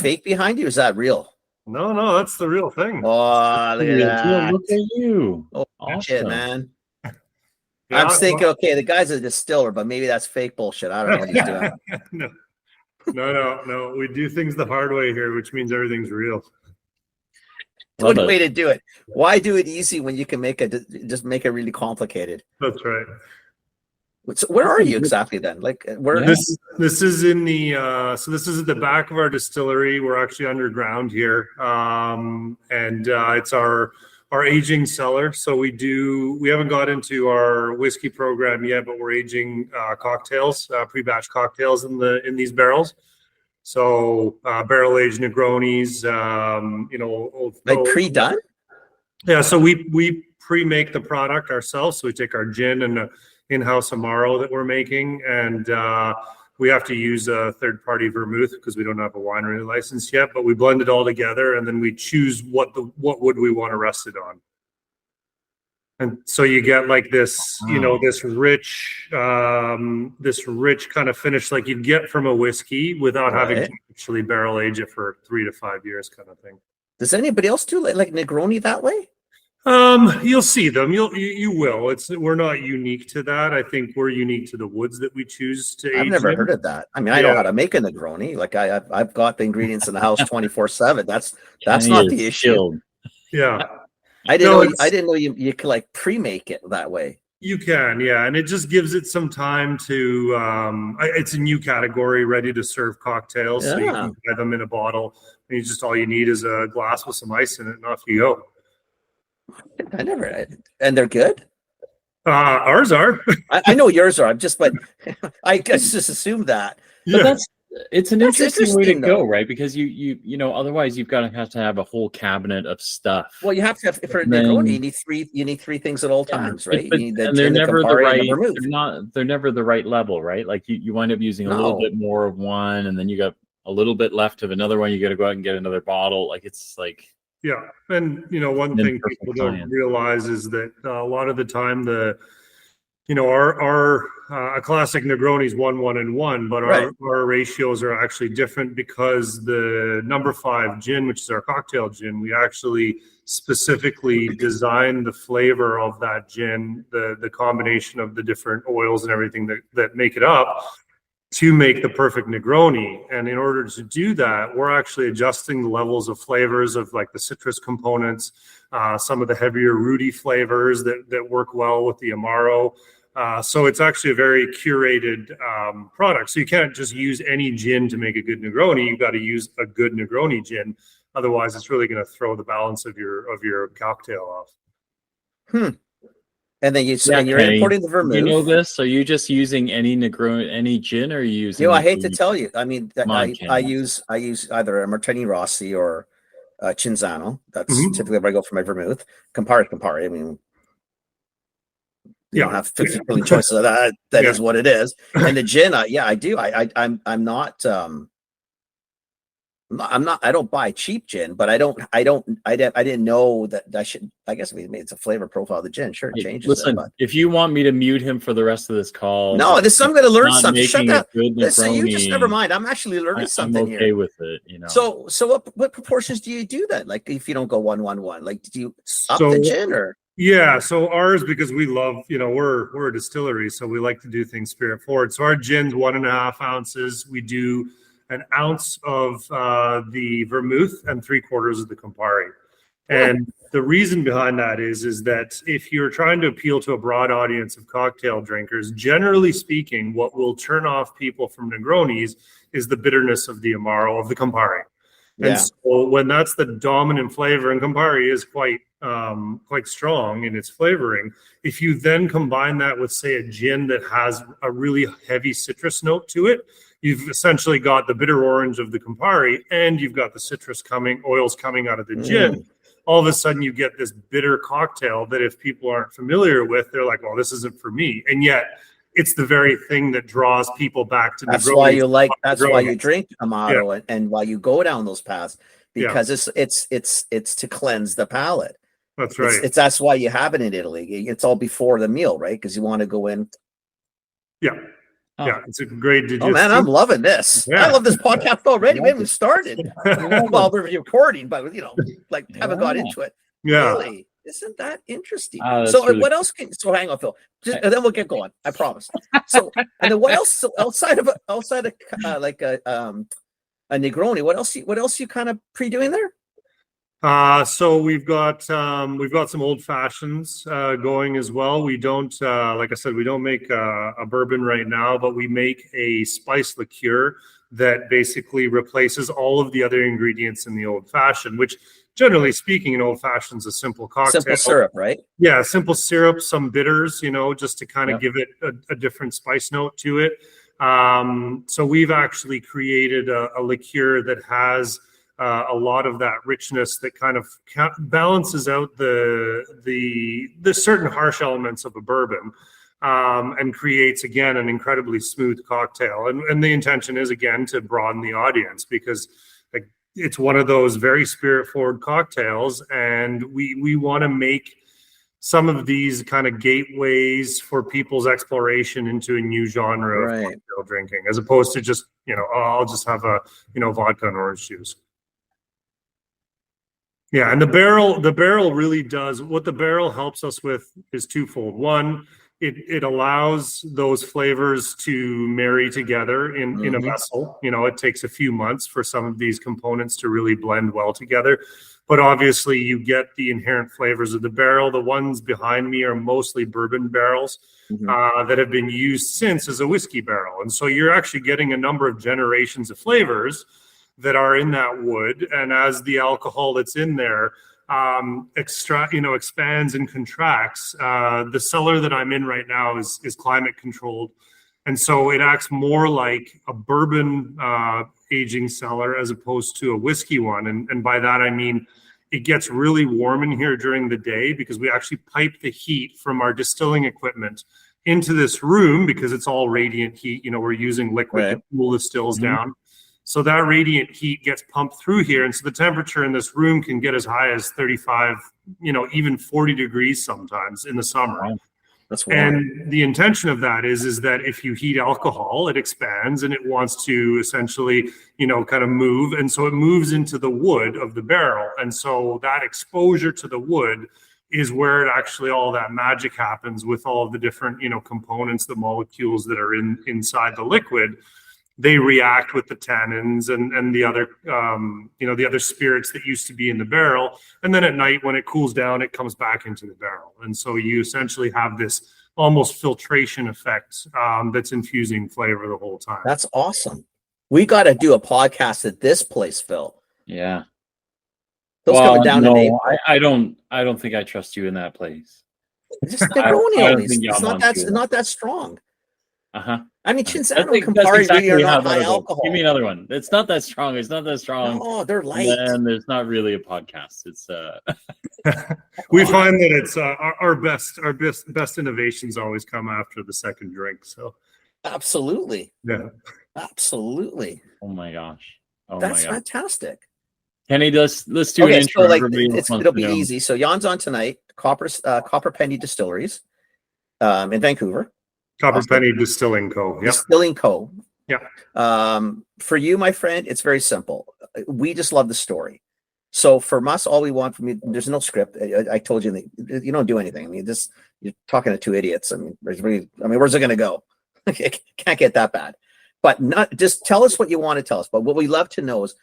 fake behind you? Or is that real? No, that's the real thing. Oh, look at that. Look at you. Oh, Awesome. shit, man. Yeah, I'm thinking, okay, the guy's a distiller, but maybe that's fake bullshit. I don't know what he's doing. No. We do things the hard way here, which means everything's real. Good way to do it. Why do it easy when you can just make it really complicated? That's right. So where are you exactly then? Like where? This is in the this is at the back of our distillery. We're actually underground here, and it's our aging cellar. So we haven't got into our whiskey program yet, but we're aging cocktails, pre-batch cocktails in these barrels. So barrel aged Negronis, like pre-done. Yeah, so we pre-make the product ourselves. So we take our gin and the in-house Amaro that we're making, and we have to use a third-party vermouth because we don't have a winery license yet. But we blend it all together, and then we choose what wood we want to rest it on. And so you get like this, this rich kind of finish like you'd get from a whiskey without having to actually barrel age it for 3 to 5 years, kind of thing. Does anybody else do like Negroni that way? You'll see them. You will. We're not unique to that. I think we're unique to the woods that we choose to age. I've never heard of that. I mean, I know how to make a Negroni. Like I've got the ingredients in the house 24/7. That's not the issue. Yeah. I didn't know you could like pre-make it that way. You can, yeah, and it just gives it some time to. It's a new category, ready to serve cocktails. So you can buy them in a bottle, and all you need is a glass with some ice in it, and off you go. And they're good. Ours are. I know yours are. I just assumed that. Yeah. But it's an interesting way to go, right? Because you otherwise you've got to have a whole cabinet of stuff. Well, you have to have for Negroni. You need three things at all times, right? But, and they're never the right. They're never the right level, right? Like you wind up using a little bit more of one, and then you got a little bit left of another one. You got to go out and get another bottle. Like it's like. Yeah, and one thing people don't realize is that a lot of the time a classic Negroni is 1, 1, and 1, but our ratios are actually different because the number 5 gin, which is our cocktail gin, we actually specifically designed the flavor of that gin, the combination of the different oils and everything that make it up, to make the perfect Negroni. And in order to do that, we're actually adjusting the levels of flavors of like the citrus components, some of the heavier rooty flavors that work well with the Amaro. So it's actually a very curated product. So you can't just use any gin to make a good Negroni. You've got to use a good Negroni gin. Otherwise, it's really going to throw the balance of your cocktail off. And then you're importing the vermouth. You know this? Are you just using any Negroni, any gin, or are you using? I hate to tell you. I mean, I use either a Martini Rossi or Cinzano. That's typically where I go for my vermouth. Campari. I mean, you don't have 50 million choices of that. That is what it is. And the gin, I do. I'm not. I don't buy cheap gin, but I didn't know that I should. I guess it's a flavor profile of the gin. Sure, it changes. Listen, if you want me to mute him for the rest of this call, no, I'm going to learn something. Shut up. Listen, you just never mind. I'm actually learning something I'm okay here. with it, So what proportions do you do then? Like if you don't go 1, 1, 1, like do you up the gin or? Yeah, so ours, because we love, we're a distillery, so we like to do things spirit forward. So our gin's 1.5 ounces. We do 1 ounce of the vermouth and 3/4 of the Campari. And the reason behind that is that if you're trying to appeal to a broad audience of cocktail drinkers, generally speaking, what will turn off people from Negronis is the bitterness of the Amaro, of the Campari. Yeah. And so when that's the dominant flavor, and Campari is quite strong in its flavoring, if you then combine that with, say, a gin that has a really heavy citrus note to it, you've essentially got the bitter orange of the Campari and you've got the citrus oils coming out of the gin. All of a sudden you get this bitter cocktail that if people aren't familiar with, they're like, well, this isn't for me. And yet it's the very thing that draws people back to the Negroni. That's why you drink Amaro and why you go down those paths, because it's to cleanse the palate. That's right. That's why you have it in Italy. It's all before the meal, right? Because you want to go in. Yeah. Yeah, it's a great digestive. Oh man, I'm loving this. Yeah. I love this podcast already. We haven't started. Well, we're recording, but haven't got into it. Yeah. Really? Isn't that interesting? So really what else so hang on, Phil. And then we'll get going. I promise. So and then what else? So outside of a Negroni, what else you kind of pre-doing there? So we've got some old fashions going as well. We don't, like I said, we don't make a bourbon right now, but we make a spice liqueur that basically replaces all of the other ingredients in the old fashioned, which generally speaking, an old fashioned is a simple cocktail. Simple syrup, right? Yeah, simple syrup, some bitters, just to kind of give it a different spice note to it. So we've actually created a liqueur that has a lot of that richness that kind of balances out the certain harsh elements of a bourbon, and creates again an incredibly smooth cocktail. And the intention is again to broaden the audience, because it's one of those very spirit forward cocktails, and we want to make some of these kind of gateways for people's exploration into a new genre of cocktail drinking, as opposed to just I'll just have a vodka and orange juice. Yeah, and the barrel really does what the barrel helps us with is twofold. One, it allows those flavors to marry together in a vessel. It takes a few months for some of these components to really blend well together, but obviously you get the inherent flavors of the barrel. The ones behind me are mostly bourbon barrels that have been used since as a whiskey barrel, and so you're actually getting a number of generations of flavors that are in that wood, and as the alcohol that's in there expands and contracts, the cellar that I'm in right now is climate controlled, and so it acts more like a bourbon aging cellar as opposed to a whiskey one, and by that I mean it gets really warm in here during the day because we actually pipe the heat from our distilling equipment into this room, because it's all radiant heat. We're using liquid to cool the stills down. So that radiant heat gets pumped through here. And so the temperature in this room can get as high as 35, even 40 degrees sometimes in the summer. Wow. That's warm. And the intention of that is that if you heat alcohol, it expands and it wants to essentially, kind of move. And so it moves into the wood of the barrel. And so that exposure to the wood is where it actually all that magic happens with all of the different, components, the molecules that are inside the liquid. They react with the tannins and the other, the other spirits that used to be in the barrel. And then at night, when it cools down, it comes back into the barrel. And so you essentially have this almost filtration effect that's infusing flavor the whole time. That's awesome. We got to do a podcast at this place, Phil. Yeah. Those coming down in April. I don't think I trust you in that place. Just Negroni. It's not that strong. I mean, Cinzano and Campari really are not high alcohol. Give me another one. It's not that strong. It's not that strong. Oh, they're light. And there's not really a podcast. It's we find that it's our best innovations always come after the second drink. So absolutely. Yeah. Absolutely. Oh my gosh. That's fantastic. Kenny, let's do an intro. So it'll be easy. So Jan's on tonight. Copperpenny Distilleries in Vancouver. Copperpenny Distilling Co. Yeah. Distilling Co. Yeah. For you, my friend, it's very simple. We just love the story. So from us, all we want from you, there's no script. I told you, you don't do anything. I mean, you're talking to two idiots. I mean, where's it going to go? It can't get that bad. But just tell us what you want to tell us. But what we love to know is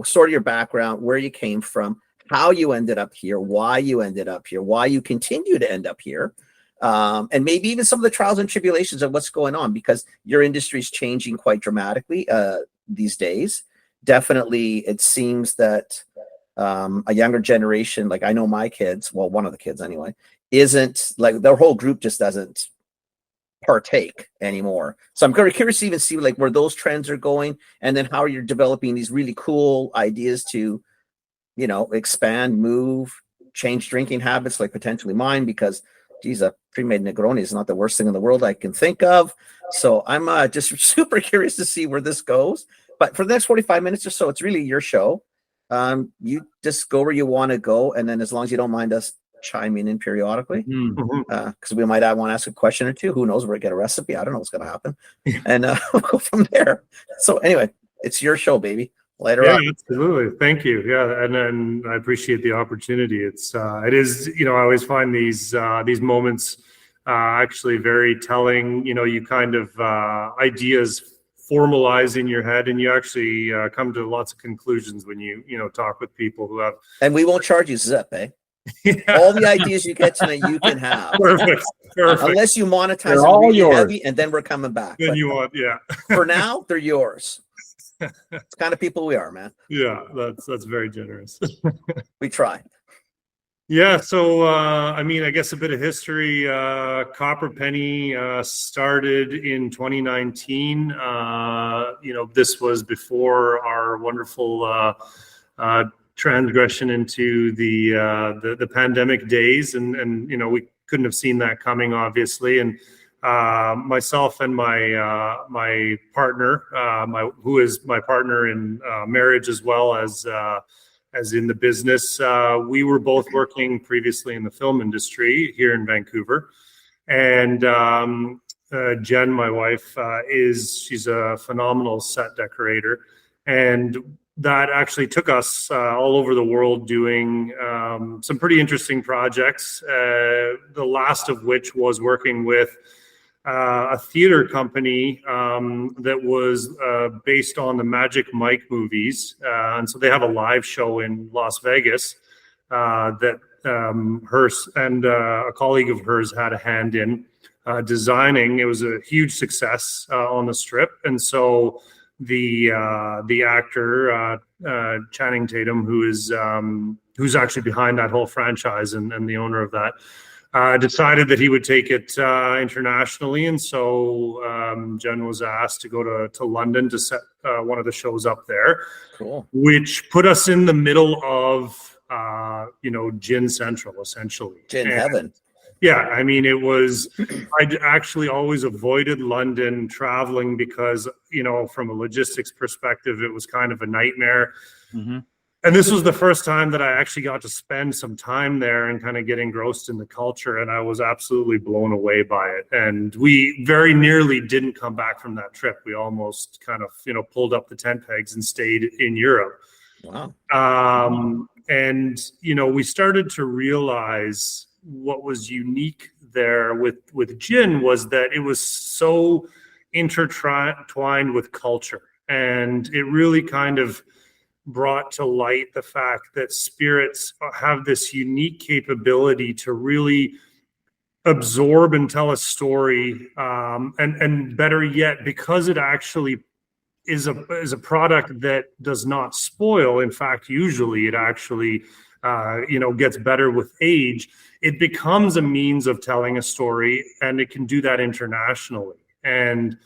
sort of your background, where you came from, how you ended up here, why you ended up here, why you continue to end up here. And maybe even some of the trials and tribulations of what's going on, because your industry is changing quite dramatically these days. Definitely, it seems that a younger generation, like I know my kids, well, one of the kids anyway, isn't like their whole group just doesn't partake anymore. So I'm very curious to even see like where those trends are going, and then how you're developing these really cool ideas to, expand, move, change drinking habits, like potentially mine, because geez, a pre-made Negroni is not the worst thing in the world I can think of. So I'm just super curious to see where this goes. But for the next 45 minutes or so, it's really your show. You just go where you want to go. And then as long as you don't mind us chime in periodically, Mm-hmm. because we might want to ask a question or two. Who knows? We're get a recipe. I don't know what's going to happen, and we'll go from there. So anyway, it's your show, baby. Later on. Absolutely. Thank you. Yeah, and I appreciate the opportunity. It is, I always find these moments actually very telling. You kind of ideas formalize in your head, and you actually come to lots of conclusions when you talk with people who have. And we won't charge you zip, eh? Yeah. All the ideas you get tonight, you can have. Perfect. Unless you monetize they're them all really yours. heavy, and then we're coming back. Then you want, yeah. For now, they're yours. It's kind of people we are, man. Yeah, that's very generous. We try. Yeah, so I guess a bit of history. Copperpenny started in 2019. This was before our wonderful transgression into the pandemic days, and we couldn't have seen that coming, obviously. And myself and my partner, who is my partner in marriage as well as in the business, we were both working previously in the film industry here in Vancouver. And Jen, my wife, she's a phenomenal set decorator, and that actually took us all over the world doing some pretty interesting projects. The last of which was working with a theater company that was based on the Magic Mike movies. And so they have a live show in Las Vegas that hers and a colleague of hers had a hand in designing. It was a huge success on the Strip. And so the actor, Channing Tatum, who's actually behind that whole franchise and the owner of that, decided that he would take it internationally. And so Jen was asked to go to London to set one of the shows up there. Cool. Which put us in the middle of, Gin Central, essentially. Gin heaven. Yeah, it was, I'd actually always avoided London traveling because, from a logistics perspective, it was kind of a nightmare. Mm-hmm. And this was the first time that I actually got to spend some time there and kind of get engrossed in the culture. And I was absolutely blown away by it. And we very nearly didn't come back from that trip. We almost kind of, pulled up the tent pegs and stayed in Europe. Wow. And, we started to realize what was unique there with gin was that it was so intertwined with culture. And it really kind of brought to light the fact that spirits have this unique capability to really absorb and tell a story, and better yet, because it actually is a product that does not spoil. In fact, usually it actually gets better with age. It becomes a means of telling a story, and it can do that internationally. And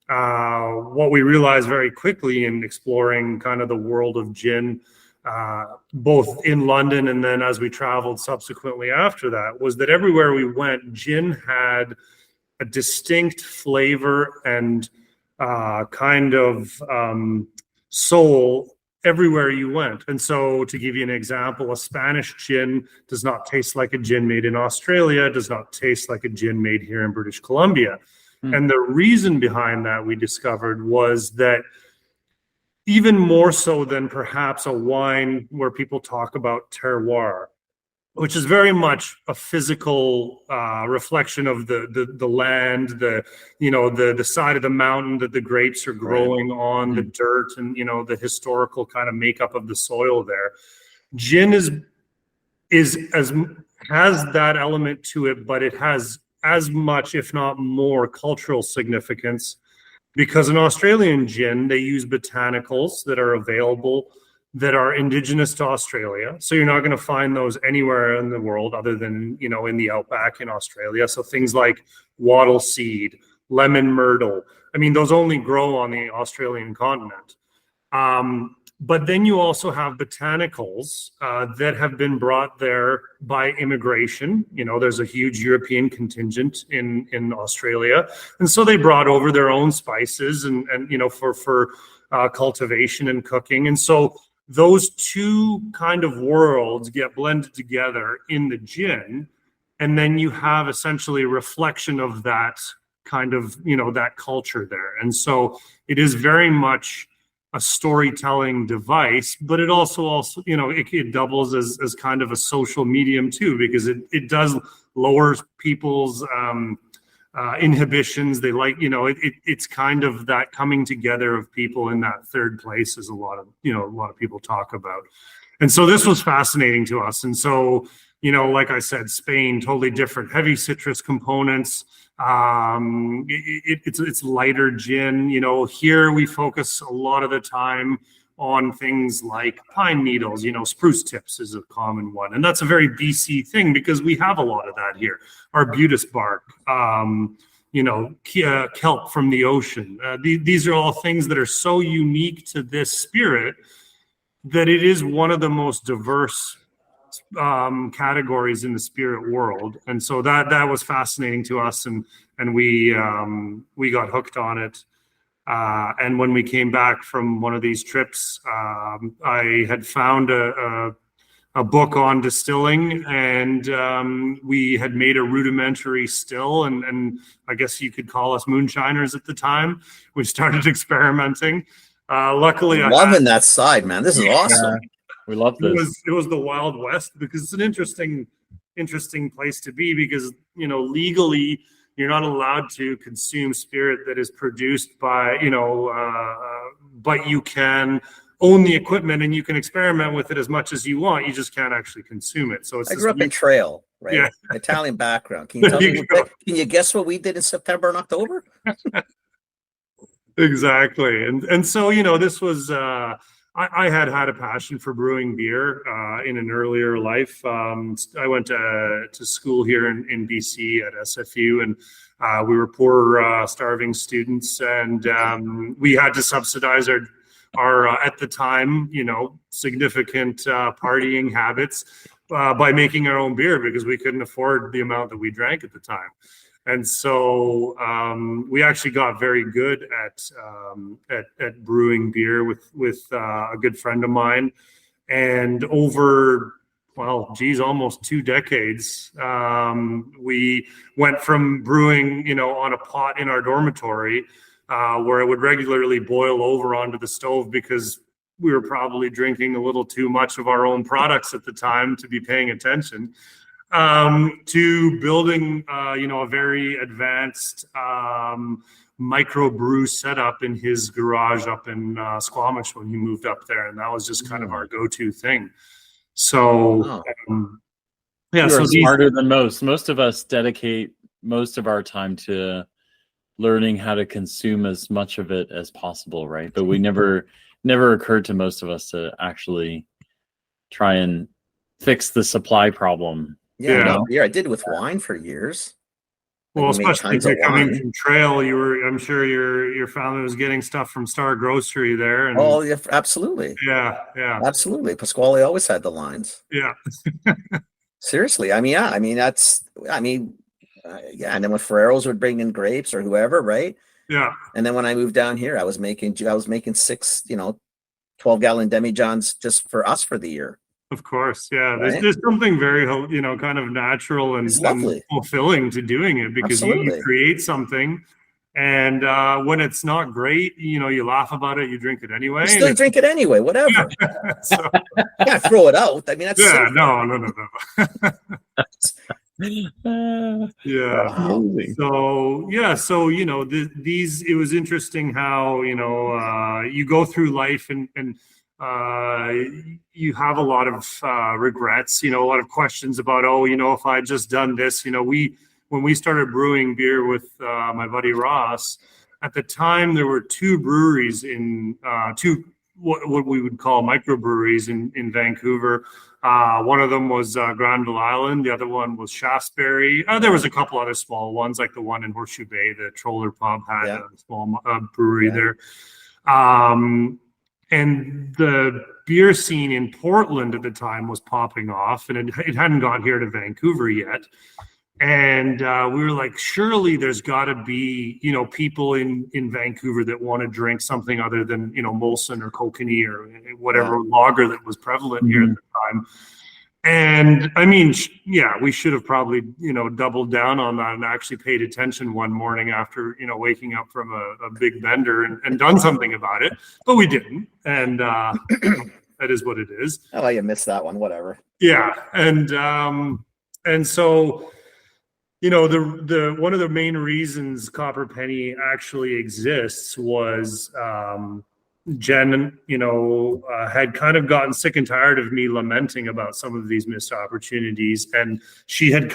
what we realized very quickly in exploring kind of the world of gin, both in London and then as we traveled subsequently after that, was that everywhere we went, gin had a distinct flavor and kind of soul everywhere you went. And so, to give you an example, a Spanish gin does not taste like a gin made in Australia, does not taste like a gin made here in British Columbia. And the reason behind that, we discovered, was that even more so than perhaps a wine where people talk about terroir, which is very much a physical reflection of the land, the side of the mountain that the grapes are growing on, the dirt, and the historical kind of makeup of the soil there. Gin has that element to it, but it has as much, if not more, cultural significance, because in Australian gin, they use botanicals that are available that are indigenous to Australia. So you're not going to find those anywhere in the world other than, in the outback in Australia. So things like wattle seed, lemon myrtle. Those only grow on the Australian continent. But then you also have botanicals that have been brought there by immigration. There's a huge European contingent in Australia. And so they brought over their own spices and for cultivation and cooking. And so those two kind of worlds get blended together in the gin, and then you have essentially a reflection of that kind of, that culture there. And so it is very much a storytelling device, but it also it doubles as kind of a social medium too, because it does lower people's inhibitions. They like, it's kind of that coming together of people in that third place, as a lot of people talk about. And so this was fascinating to us. And so, like I said, Spain, totally different, heavy citrus components. It's lighter gin. Here we focus a lot of the time on things like pine needles. Spruce tips is a common one, and that's a very BC thing because we have a lot of that here. Arbutus bark, kelp from the ocean. These are all things that are so unique to this spirit that it is one of the most diverse categories in the spirit world. And so that was fascinating to us, and we got hooked on it. And when we came back from one of these trips, I had found a book on distilling, and we had made a rudimentary still, and I guess you could call us moonshiners at the time. We started experimenting. Luckily, loving that side, man. This is awesome. We love this. It was the Wild West, because it's an interesting place to be, because legally you're not allowed to consume spirit that is produced by but you can own the equipment and you can experiment with it as much as you want. You just can't actually consume it. So I grew up in Trail, right? Yeah. Italian background. Can you guess what we did in September and October? Exactly. And so, this was, I had a passion for brewing beer in an earlier life. I went to school here in BC at SFU, and we were poor, starving students, and we had to subsidize our at the time, significant partying habits by making our own beer, because we couldn't afford the amount that we drank at the time. And so we actually got very good at brewing beer with a good friend of mine. And over, almost 2 decades, we went from brewing, on a pot in our dormitory, where it would regularly boil over onto the stove because we were probably drinking a little too much of our own products at the time to be paying attention. To building, a very advanced microbrew setup in his garage up in Squamish when he moved up there, and that was just kind of our go-to thing. So, you're smarter than most. Most of us dedicate most of our time to learning how to consume as much of it as possible, right? But we never occurred to most of us to actually try and fix the supply problem. Yeah, I did with wine for years. Well, especially if you're coming from Trail, I'm sure your family was getting stuff from Star Grocery there. And, yeah, absolutely. Yeah. Absolutely. Pasquale always had the lines. Yeah. Seriously. And then when Ferrero's would bring in grapes or whoever, right? Yeah. And then when I moved down here, I was making 6, 12-gallon demijohns just for us for the year. Of course, yeah. Right? There's something very, kind of natural and fulfilling to doing it, because you create something, and when it's not great, you laugh about it, you drink it anyway. You still drink it anyway, whatever. So, you can't throw it out. I mean, that's no. Yeah. So these. It was interesting how you go through life and you have a lot of regrets, a lot of questions about, if I had just done this, when we started brewing beer with my buddy Ross, at the time there were 2 breweries in what we would call microbreweries in Vancouver. One of them was Granville Island. The other one was Shaftesbury. There was a couple other small ones, like the one in Horseshoe Bay, the Troller Pub had a small brewery there. And the beer scene in Portland at the time was popping off, and it hadn't got here to Vancouver yet. And we were like, surely there's got to be, people in Vancouver that want to drink something other than, Molson or Kokanee or whatever lager that was prevalent here at the time. And I mean, we should have probably, doubled down on that and actually paid attention one morning after, waking up from a big bender and done something about it. But we didn't. And that is what it is. Oh, you missed that one. Whatever. Yeah. And so, the one of the main reasons Copperpenny actually exists was Jen, had kind of gotten sick and tired of me lamenting about some of these missed opportunities. And she had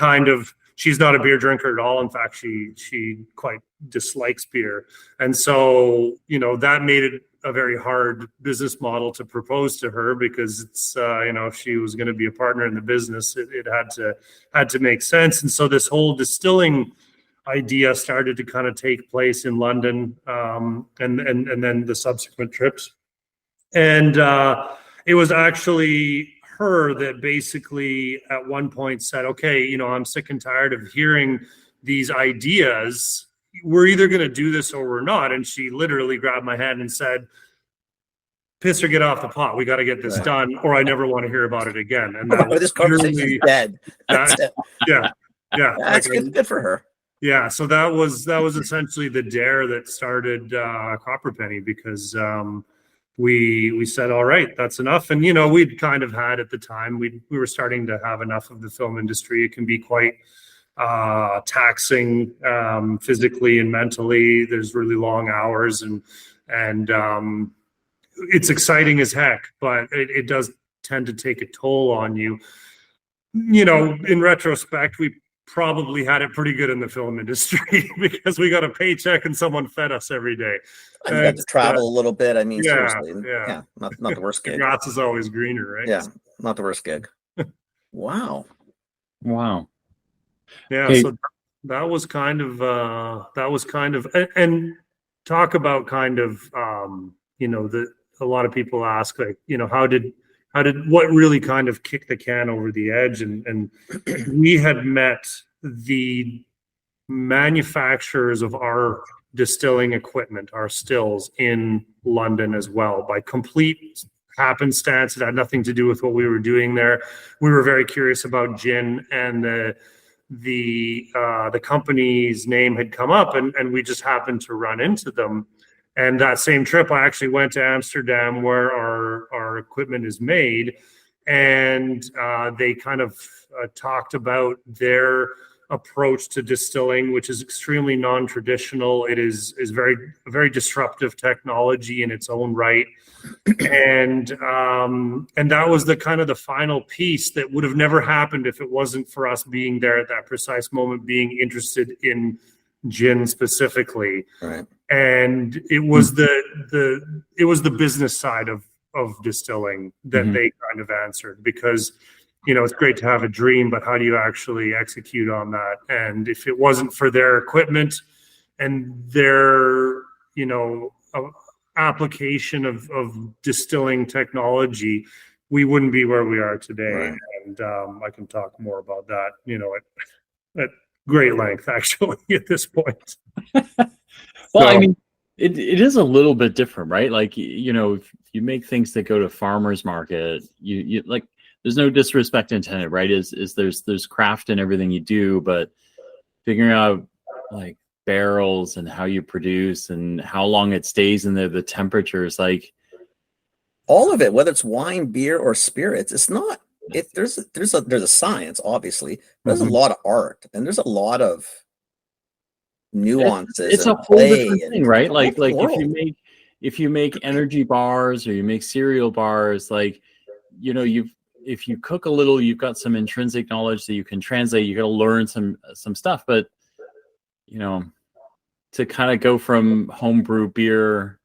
she's not a beer drinker at all. In fact, she quite dislikes beer. And so, that made it a very hard business model to propose to her, because it's, if she was going to be a partner in the business, it had to make sense. And so this whole distilling idea started to kind of take place in London, and then the subsequent trips. And it was actually her that basically at one point said, okay, I'm sick and tired of hearing these ideas. We're either going to do this or we're not. And she literally grabbed my hand and said, piss or get off the pot. We got to get this done, or I never want to hear about it again. And that this conversation is dead. Yeah. That's good for her. Yeah, so that was essentially the dare that started Copperpenny, because we said, all right, that's enough. And we'd kind of had at the time, we were starting to have enough of the film industry. It can be quite taxing physically and mentally. There's really long hours, and it's exciting as heck, but it does tend to take a toll on you. In retrospect, we probably had it pretty good in the film industry because we got a paycheck and someone fed us every day. And you got to travel a little bit. I mean, seriously, not the worst gig. The grass is always greener, right? Yeah, not the worst gig. Wow. Yeah. Okay. So that was kind of, and talk about kind of, a lot of people ask, like, what really kind of kicked the can over the edge? And we had met the manufacturers of our distilling equipment, our stills, in London as well, by complete happenstance. It had nothing to do with what we were doing there. We were very curious about gin, and the company's name had come up, and we just happened to run into them. And that same trip, I actually went to Amsterdam, where our equipment is made, and they kind of talked about their approach to distilling, which is extremely non-traditional. It is very disruptive technology in its own right, and that was the kind of the final piece that would have never happened if it wasn't for us being there at that precise moment, being interested in gin specifically. Right. And it was the business side of distilling that they kind of answered, because it's great to have a dream, but how do you actually execute on that? And if it wasn't for their equipment and their application of distilling technology, we wouldn't be where we are today. Right. And I can talk more about that at great length, actually, at this point. Well, I mean, it is a little bit different, right? Like, if you make things that go to farmers market, you like, there's no disrespect intended, right? There's craft in everything you do, but figuring out like barrels and how you produce and how long it stays in there, the temperatures, like all of it, whether it's wine, beer, or spirits, it's not. There's a science, obviously. There's a lot of art, and there's a lot of nuances. It's a whole different thing, right? Like if you make energy bars or you make cereal bars, like if you cook a little, you've got some intrinsic knowledge that you can translate. You got to learn some stuff, but to kind of go from homebrew beer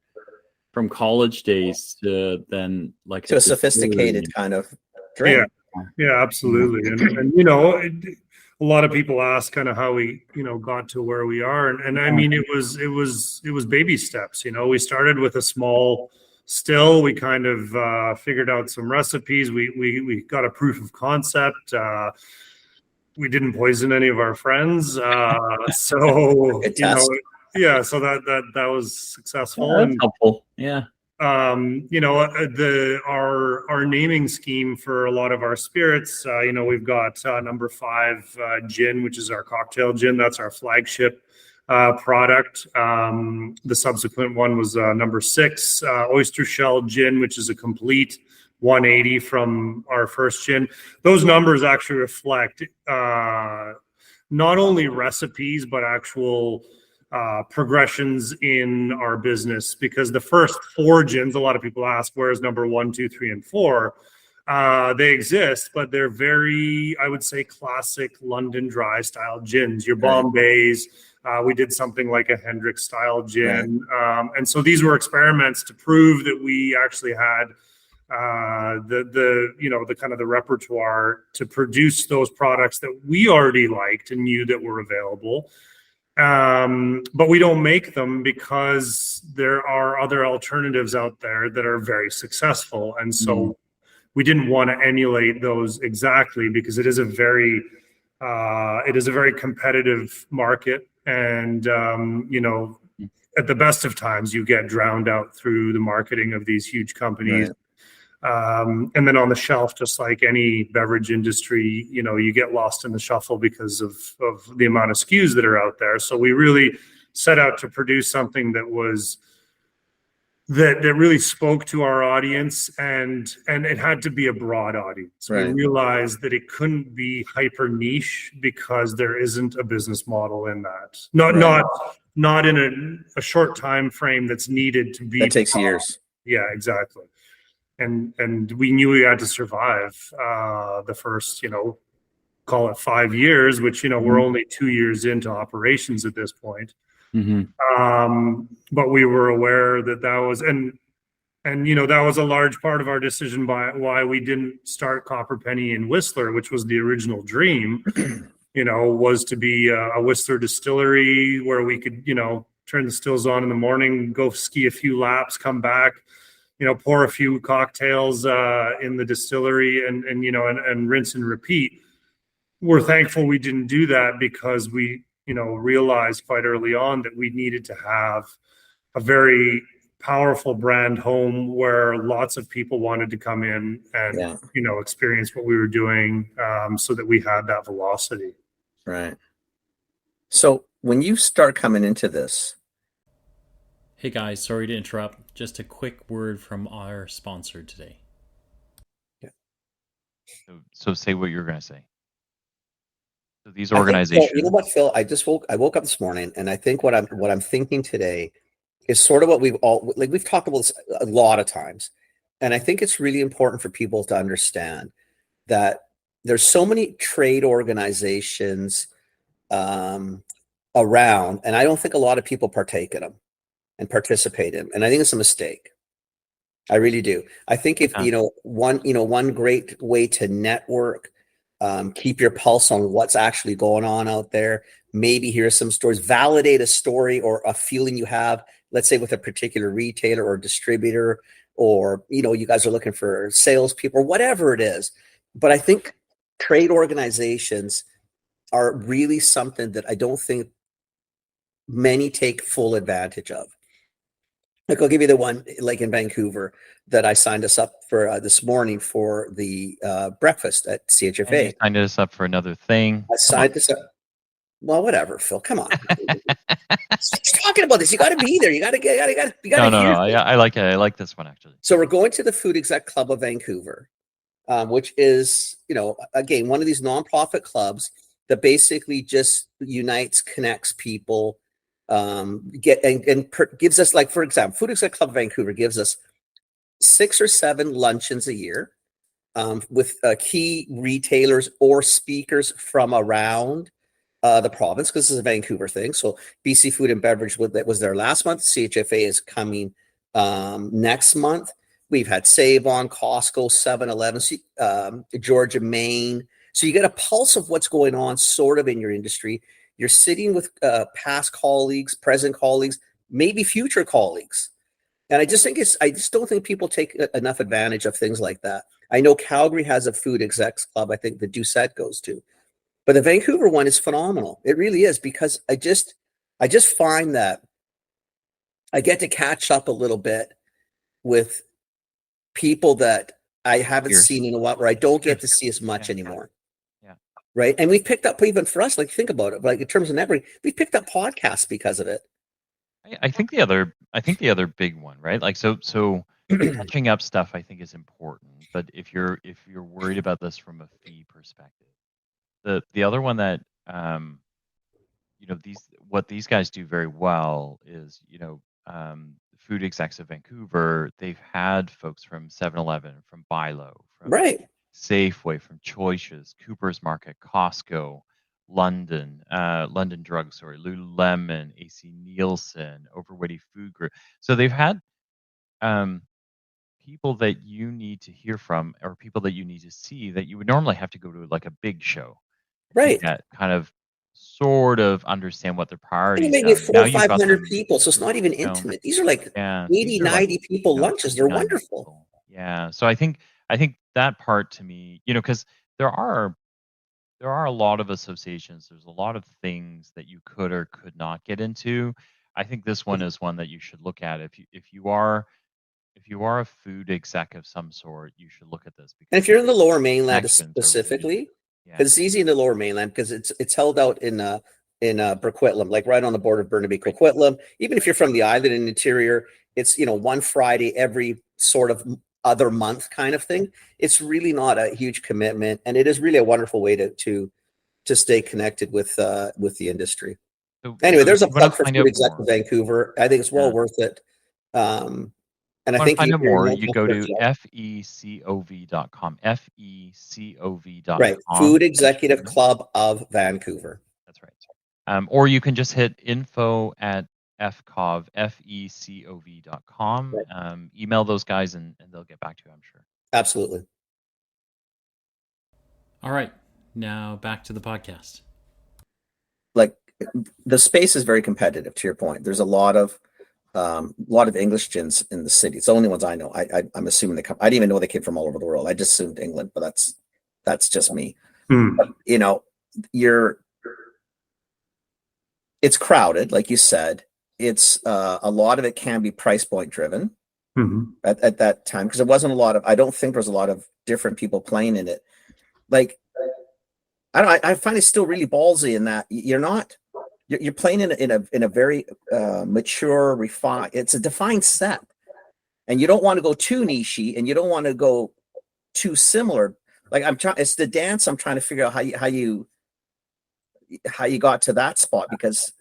from college days to then like to a sophisticated kind of drink. Yeah, absolutely. And a lot of people ask kind of how we, got to where we are. And I mean, it was baby steps. We started with a small still. We kind of figured out some recipes. We got a proof of concept. we didn't poison any of our friends. So yeah, so that was successful. Yeah, that's helpful. Yeah. Our naming scheme for a lot of our spirits, we've got number 5 gin, which is our cocktail gin. That's our flagship product. The subsequent one was number 6 oyster shell gin, which is a complete 180 from our first gin. Those numbers actually reflect not only recipes but actual progressions in our business, because the first 4 gins, a lot of people ask, where's number 1, 2, 3, and 4? They exist, but they're very, I would say, classic London dry style gins. Your Bombays, we did something like a Hendrick style gin, and so these were experiments to prove that we actually had the kind of the repertoire to produce those products that we already liked and knew that were available. But we don't make them because there are other alternatives out there that are very successful. And so we didn't want to emulate those exactly, because it is a very competitive market. And, at the best of times, you get drowned out through the marketing of these huge companies. And then on the shelf, just like any beverage industry, you get lost in the shuffle because of the amount of SKUs that are out there. So we really set out to produce something that was that really spoke to our audience, and it had to be a broad audience. We realized that it couldn't be hyper niche because there isn't a business model in that. Not in a short time frame that's needed to be. That takes years. Yeah, exactly. And we knew we had to survive the first, call it 5 years, which, we're only 2 years into operations at this point. But we were aware that was, and that was a large part of our decision by why we didn't start Copperpenny in Whistler, which was the original dream, was to be a Whistler distillery where we could, turn the stills on in the morning, go ski a few laps, come back, pour a few cocktails in the distillery and rinse and repeat. We're thankful we didn't do that, because we, realized quite early on that we needed to have a very powerful brand home where lots of people wanted to come in and, experience what we were doing, so that we had that velocity. Right. So when you start coming into this. Hey guys, sorry to interrupt. Just a quick word from our sponsor today. Yeah. So say what you're going to say. So these organizations. You know what, Phil? I woke up this morning, and I think what I'm thinking today is sort of what we've talked about this a lot of times, and I think it's really important for people to understand that there's so many trade organizations around, and I don't think a lot of people partake in them and participate in, and I think it's a mistake. I really do. I think if one great way to network, keep your pulse on what's actually going on out there, maybe hear some stories, validate a story or a feeling you have, let's say with a particular retailer or distributor, or you guys are looking for salespeople or whatever it is. But I think trade organizations are really something that I don't think many take full advantage of. Like, I'll give you the one, like in Vancouver, that I signed us up for this morning for the breakfast at CHFA. And you signed us up for another thing. I signed us up. Well, whatever, Phil. Come on. He's talking about this. You got to be there. You got to. No. I like it. I like this one, actually. So we're going to the Food Exec Club of Vancouver, which is, again, one of these nonprofit clubs that basically just unites, connects people. Gives us, like, for example, Food Exec Club of Vancouver gives us 6 or 7 luncheons a year with key retailers or speakers from around the province, because this is a Vancouver thing. So BC Food and Beverage was there last month. CHFA is coming next month. We've had Save-On, Costco, 7-Eleven, Georgia, Maine. So you get a pulse of what's going on sort of in your industry. You're sitting with past colleagues, present colleagues, maybe future colleagues. And I just don't think people take enough advantage of things like that. I know Calgary has a food execs club, I think the Doucette goes to. But the Vancouver one is phenomenal. It really is, because I just find that I get to catch up a little bit with people that I haven't seen in a while, where I don't get to see as much anymore. Yeah. Right. And we've picked up, even for us, like, think about it, like in terms of networking, we've picked up podcasts because of it. I think the other big one, right? Like, so catching up stuff, I think, is important. But if you're worried about this from a fee perspective, the other one that what these guys do very well is, food execs of Vancouver, they've had folks from 7-Eleven, from Bilo, from Safeway, from Choices, Cooper's Market, Costco, London Drugstore, Lululemon, AC Nielsen, Overweighty Food Group. So they've had people that you need to hear from, or people that you need to see, that you would normally have to go to like a big show, right? To kind of sort of understand what their priorities are. Maybe 400 or 500 people, so it's not even intimate. These are like 80, 90 people lunches. They're wonderful. People. Yeah. So I think that part, to me, because there are a lot of associations. There's a lot of things that you could or could not get into. I think this one is one that you should look at. If you are a food exec of some sort, you should look at this. And if you're in the Lower Mainland specifically, because it's easy in the Lower Mainland, because it's held out in Burquitlam, like right on the border of Burnaby, Coquitlam. Even if you're from the island and interior, it's one Friday every sort of other month kind of thing. It's really not a huge commitment, and it is really a wonderful way to stay connected with the industry. So, anyway, there's a plug for Food Exec in Vancouver. I think it's well worth it. And I think find out more, you go to fecov.com. fecov.com. Right. Food Executive Club of Vancouver. That's right. Or you can just hit info@fecov.com. Right. Email those guys and they'll get back to you, I'm sure. Absolutely. All right. Now back to the podcast. Like, the space is very competitive, to your point. There's a lot of English gins in the city. It's the only ones I know. I'm assuming they come. I didn't even know they came from all over the world. I just assumed England, but that's just me. But, it's crowded, like you said. It's a lot of it can be price point driven at that time, because there wasn't a lot of. I don't think there was a lot of different people playing in it. Like, I find it still really ballsy in that you're playing in a very mature, refined. It's a defined set, and you don't want to go too nichey, and you don't want to go too similar. Like, it's the dance. I'm trying to figure out how you got to that spot, because.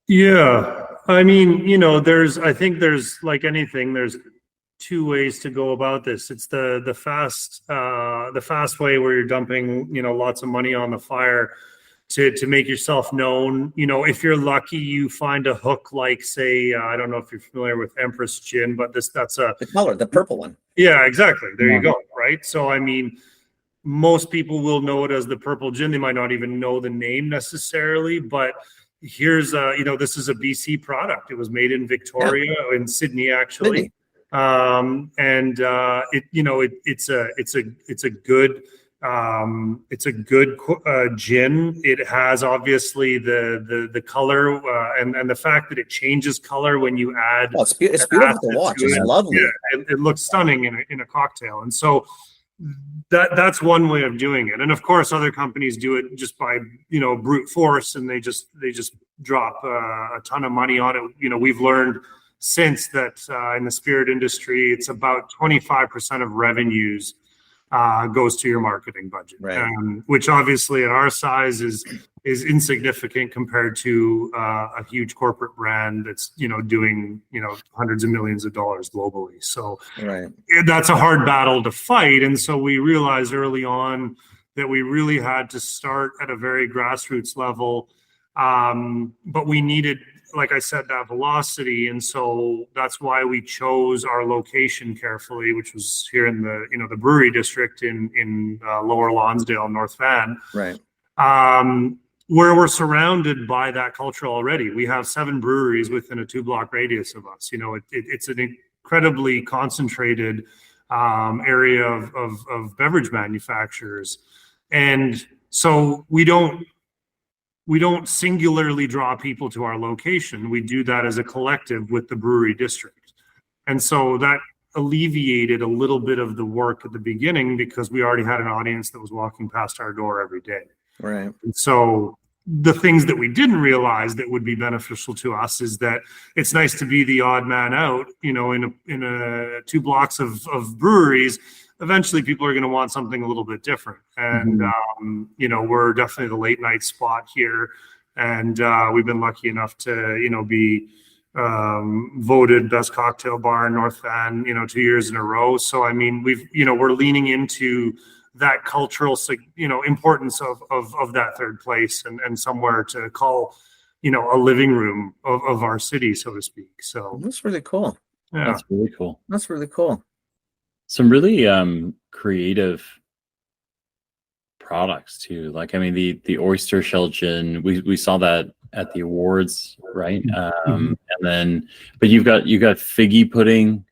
Yeah, I mean, I think there's, like anything, there's two ways to go about this. It's the fast way, where you're dumping lots of money on the fire to make yourself known. If you're lucky, you find a hook, like, say, I don't know if you're familiar with Empress Gin, but that's the color, the purple one. Yeah, exactly. There you go. Right. So, I mean, most people will know it as the Purple Gin. They might not even know the name necessarily, but here's this is a BC product. It was made in Victoria, in Sydney, actually. It's a good gin. It has, obviously, the color and the fact that it changes color when you add. Well, it's beautiful to watch. It's lovely. Yeah, it looks stunning in a cocktail, and so that's one way of doing it. And of course, other companies do it just by brute force, and they just drop a ton of money on it. We've learned since that in the spirit industry, it's about 25% of revenues goes to your marketing budget, right. Which obviously at our size is insignificant compared to a huge corporate brand that's doing hundreds of millions of dollars globally. So that's a hard battle to fight, and so we realized early on that we really had to start at a very grassroots level, but we needed, like I said, that velocity. And so that's why we chose our location carefully, which was here in the, the brewery district in Lower Lonsdale, North Van, right. Where we're surrounded by that culture already. We have 7 breweries within a 2-block radius of us. It's an incredibly concentrated area of beverage manufacturers. And So we don't singularly draw people to our location. We do that as a collective with the brewery district. And so that alleviated a little bit of the work at the beginning because we already had an audience that was walking past our door every day. Right. And so the things that we didn't realize that would be beneficial to us is that it's nice to be the odd man out, you know, in a 2 blocks of breweries. Eventually people are going to want something a little bit different. And, you know, we're definitely the late night spot here. And we've been lucky enough to, you know, be voted best cocktail bar in North Van, you know, 2 years in a row. So, I mean, we're leaning into that cultural, you know, importance of that third place and somewhere to call, you know, a living room of our city, so to speak. So that's really cool. Yeah. That's really cool. That's really cool. Some really creative products too. Like, I mean, the oyster shell gin, we saw that at the awards, right? And then, but you've got figgy pudding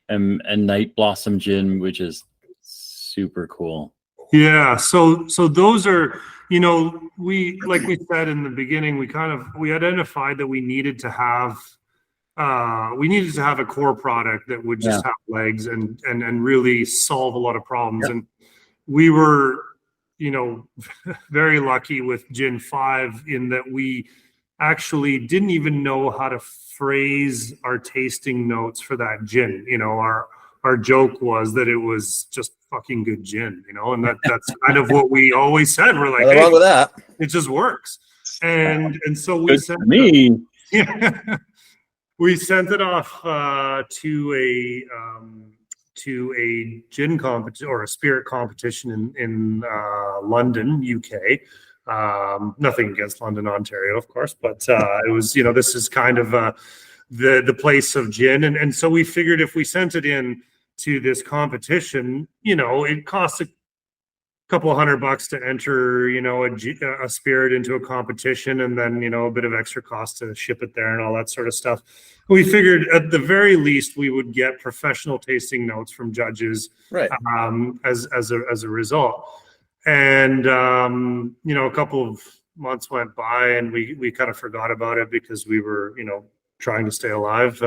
and night blossom gin, which is super cool. Yeah, so those are, you know, like we said in the beginning, we identified that we needed to have a core product that would just have legs and really solve a lot of problems. And we were, you know, very lucky with Gin 5 in that we actually didn't even know how to phrase our tasting notes for that gin. You know, our joke was that it was just fucking good gin, you know, and that's kind of what we always said. We're like, nothing wrong with that. It just works. And so we sent we sent it off to a gin competition or a spirit competition in London, UK. Nothing against London, Ontario, of course, but it was, you know, this is kind of the place of gin, and so we figured if we sent it in to this competition, you know, it costs a couple $100 to enter, you know, a spirit into a competition, and then, you know, a bit of extra cost to ship it there and all that sort of stuff. We figured at the very least we would get professional tasting notes from judges, right? As a result. And you know, a couple of months went by and we kind of forgot about it because we were, you know, trying to stay alive,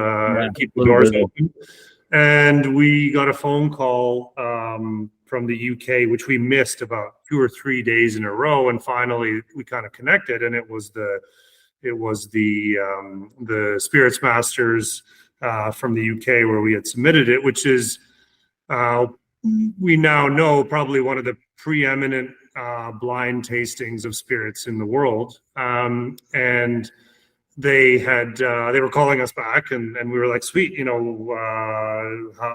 keep the doors open. And we got a phone call from the UK, which we missed about 2 or 3 days in a row, and finally we kind of connected, and it was the Spirits Masters from the UK where we had submitted it, which is we now know probably one of the preeminent blind tastings of spirits in the world, and they were calling us back, and we were like, sweet, you know,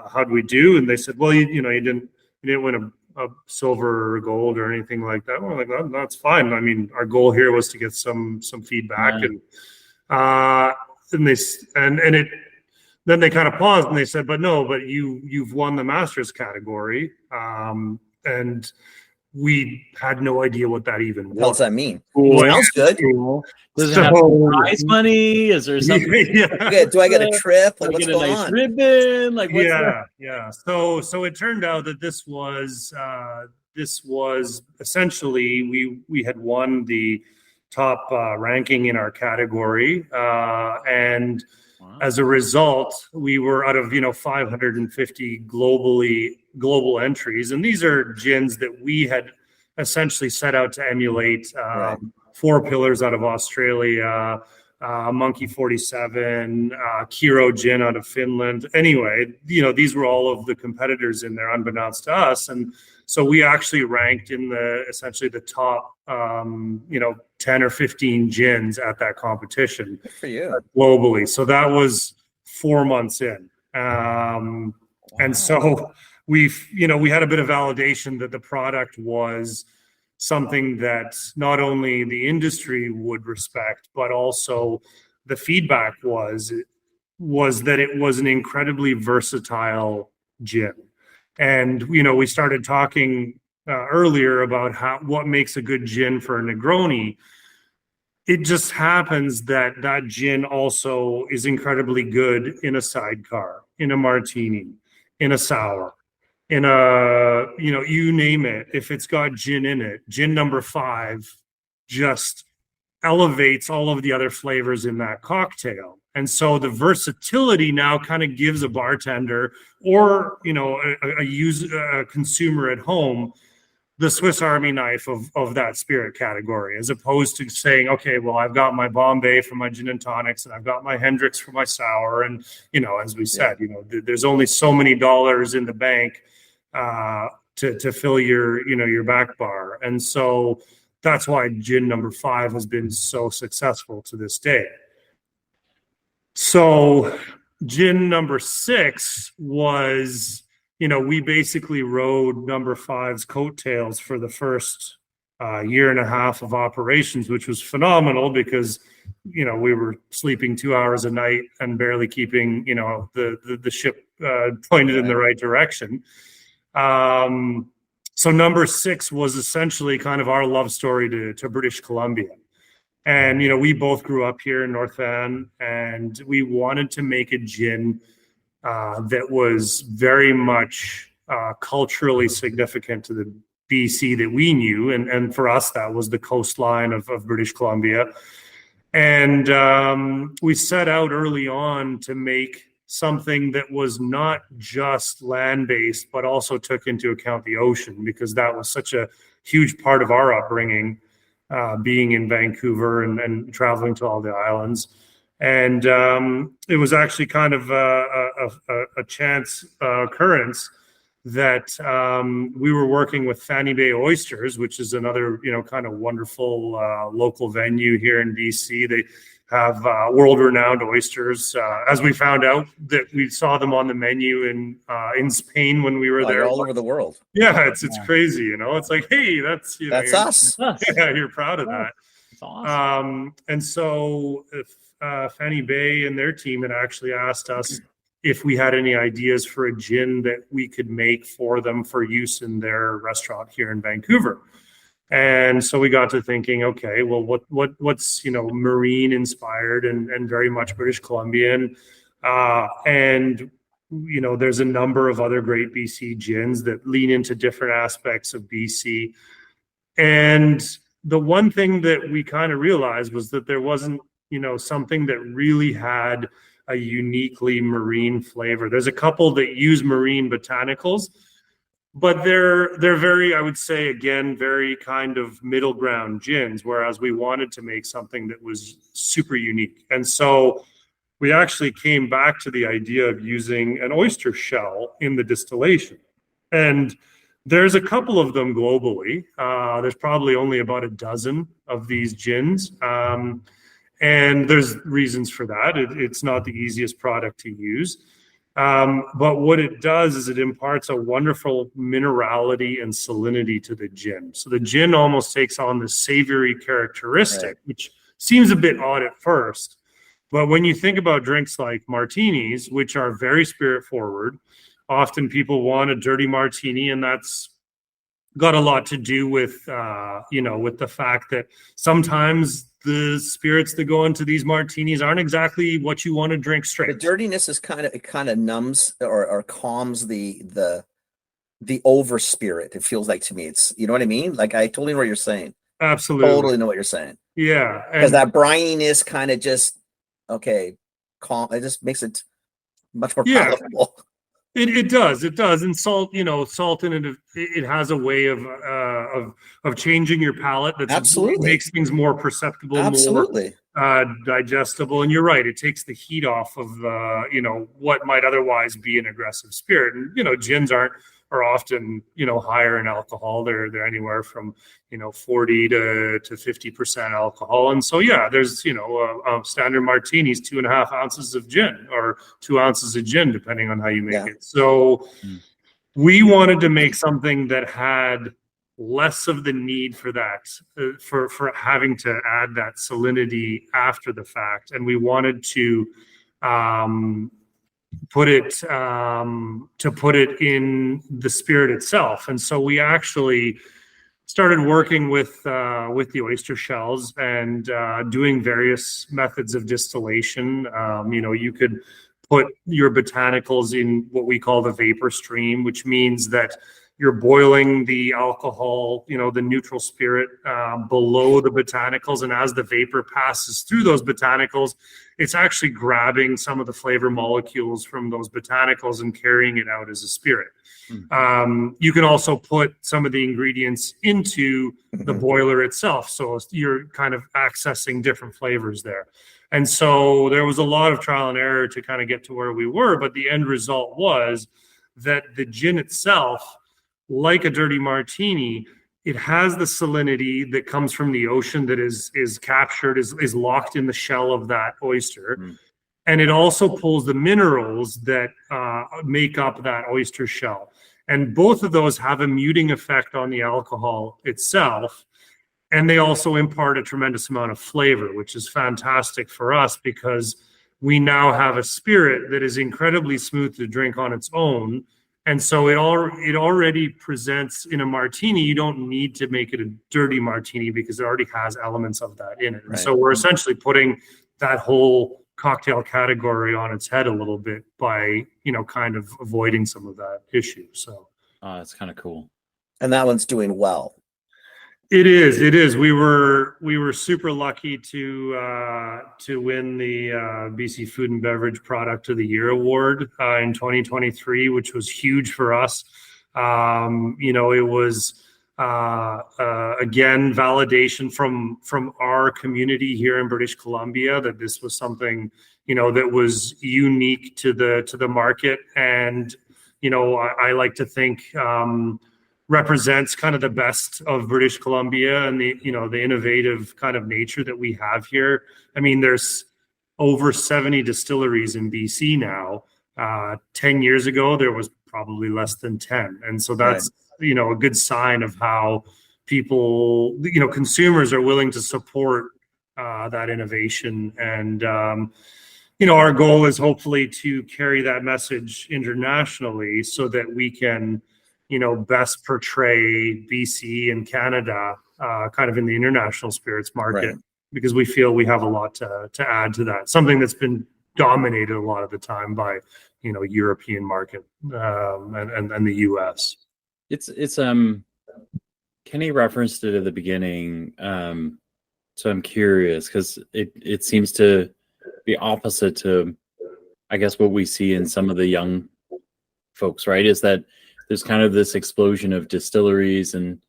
how do we do? And they said, well, you know, you didn't win a silver or gold or anything like that. We're like, that's fine. I mean, our goal here was to get some feedback, and then they kind of paused and they said, but you've won the Masters category, and we had no idea what that even was. What does that mean? Cool. Sounds good. Cool. Does it have prize money? Is there something? Do I get a trip? Like, what's going on? Ribbon? Like, what's yeah. So it turned out that this was essentially we had won the top ranking in our category, and as a result, we were out of 550 global entries, and these are gins that we had essentially set out to emulate. Right. 4 Pillars out of Australia, Monkey 47, Kiro Gin out of Finland. Anyway, these were all of the competitors in there, unbeknownst to us, and so we actually ranked in essentially the top 10 or 15 gins at that competition. Good for you. Globally. So that was 4 months in. And so we had a bit of validation that the product was something that not only the industry would respect, but also the feedback was that it was an incredibly versatile gin. And, we started talking earlier about what makes a good gin for a Negroni. It just happens that gin also is incredibly good in a sidecar, in a martini, in a sour. in a, you name it, if it's got gin in it, gin number 5 just elevates all of the other flavors in that cocktail. And so the versatility now kind of gives a bartender or, a consumer at home the Swiss Army knife of that spirit category, as opposed to saying, okay, well, I've got my Bombay for my gin and tonics, and I've got my Hendrix for my sour. And, as we said, there's only so many dollars in the bank to fill your back bar. And so that's why gin number 5 has been so successful to this day. So gin number 6 was, we basically rode number 5's coattails for the first year and a half of operations, which was phenomenal because, we were sleeping 2 hours a night and barely keeping, the ship pointed in the right direction. So number 6 was essentially kind of our love story to British Columbia. And, we both grew up here in North Van, and we wanted to make a gin that was very much culturally significant to the BC that we knew. And for us, that was the coastline of British Columbia. And we set out early on to make something that was not just land-based, but also took into account the ocean, because that was such a huge part of our upbringing, being in Vancouver and traveling to all the islands. And it was actually kind of a chance occurrence that we were working with Fanny Bay Oysters, which is another, kind of wonderful local venue here in BC. They have world-renowned oysters. As we found out that we saw them on the menu in Spain when we were there. All over the world. Yeah, it's crazy, It's like, hey, that's that's us. Yeah, you're proud of that. That's awesome. And so Fanny Bay and their team had actually asked us if we had any ideas for a gin that we could make for them for use in their restaurant here in Vancouver. And so we got to thinking, okay, well, what's marine inspired and very much British Columbian, and there's a number of other great BC gins that lean into different aspects of BC. And the one thing that we kind of realized was that there wasn't something that really had a uniquely marine flavor. There's a couple that use marine botanicals, but they're very, I would say, again, very kind of middle ground gins, whereas we wanted to make something that was super unique. And so we actually came back to the idea of using an oyster shell in the distillation. And there's a couple of them globally. There's probably only about a dozen of these gins. And there's reasons for that. It's not the easiest product to use. But what it does is it imparts a wonderful minerality and salinity to the gin. So the gin almost takes on the savory characteristic, which seems a bit odd at first. But when you think about drinks like martinis, which are very spirit forward, often people want a dirty martini, and that's got a lot to do with, with the fact that sometimes the spirits that go into these martinis aren't exactly what you want to drink straight. The dirtiness is kind of numbs or calms the over spirit. It feels like to me. It's, you know what I mean? Like, I totally know what you're saying. Absolutely. Totally know what you're saying. Yeah. Because that brininess kind of just, calm. It just makes it much more palatable. It does. And salt, salt in it has a way of changing your palate. That absolutely makes things more perceptible, absolutely more digestible. And you're right, it takes the heat off of what might otherwise be an aggressive spirit. And gins are often higher in alcohol. They're anywhere from 40 to 50% alcohol. And so there's standard martinis, 2.5 ounces of gin or 2 ounces of gin, depending on how you make it. So we wanted to make something that had less of the need for that, for having to add that salinity after the fact, and we wanted to put it in the spirit itself. And so we actually started working with the oyster shells and doing various methods of distillation. You could put your botanicals in what we call the vapor stream, which means that you're boiling the alcohol, the neutral spirit below the botanicals. And as the vapor passes through those botanicals, it's actually grabbing some of the flavor molecules from those botanicals and carrying it out as a spirit. You can also put some of the ingredients into the boiler itself. So you're kind of accessing different flavors there. And so there was a lot of trial and error to kind of get to where we were. But the end result was that the gin itself, like a dirty martini, it has the salinity that comes from the ocean that is captured, is locked in the shell of that oyster. And it also pulls the minerals that make up that oyster shell. And both of those have a muting effect on the alcohol itself. And they also impart a tremendous amount of flavor, which is fantastic for us because we now have a spirit that is incredibly smooth to drink on its own. And so it already presents in a martini. You don't need to make it a dirty martini because it already has elements of that in it. And so we're essentially putting that whole cocktail category on its head a little bit by, kind of avoiding some of that issue. So it's kind of cool. And that one's doing well. It is. We were super lucky to win the BC Food and Beverage Product of the Year award in 2023, which was huge for us. It was again validation from our community here in British Columbia that this was something that was unique to the market, and I like to think represents kind of the best of British Columbia and the innovative kind of nature that we have here. I mean, there's over 70 distilleries in BC now. 10 years ago, there was probably less than 10. And so that's, a good sign of how people, consumers are willing to support that innovation. And, our goal is hopefully to carry that message internationally so that we can, best portray BC and Canada kind of in the international spirits market, because we feel we have a lot to add to that. Something that's been dominated a lot of the time by, European market and the US. It's Kenny referenced it at the beginning. So I'm curious because it seems to be opposite to, I guess, what we see in some of the young folks, right? Is that there's kind of this explosion of distilleries and,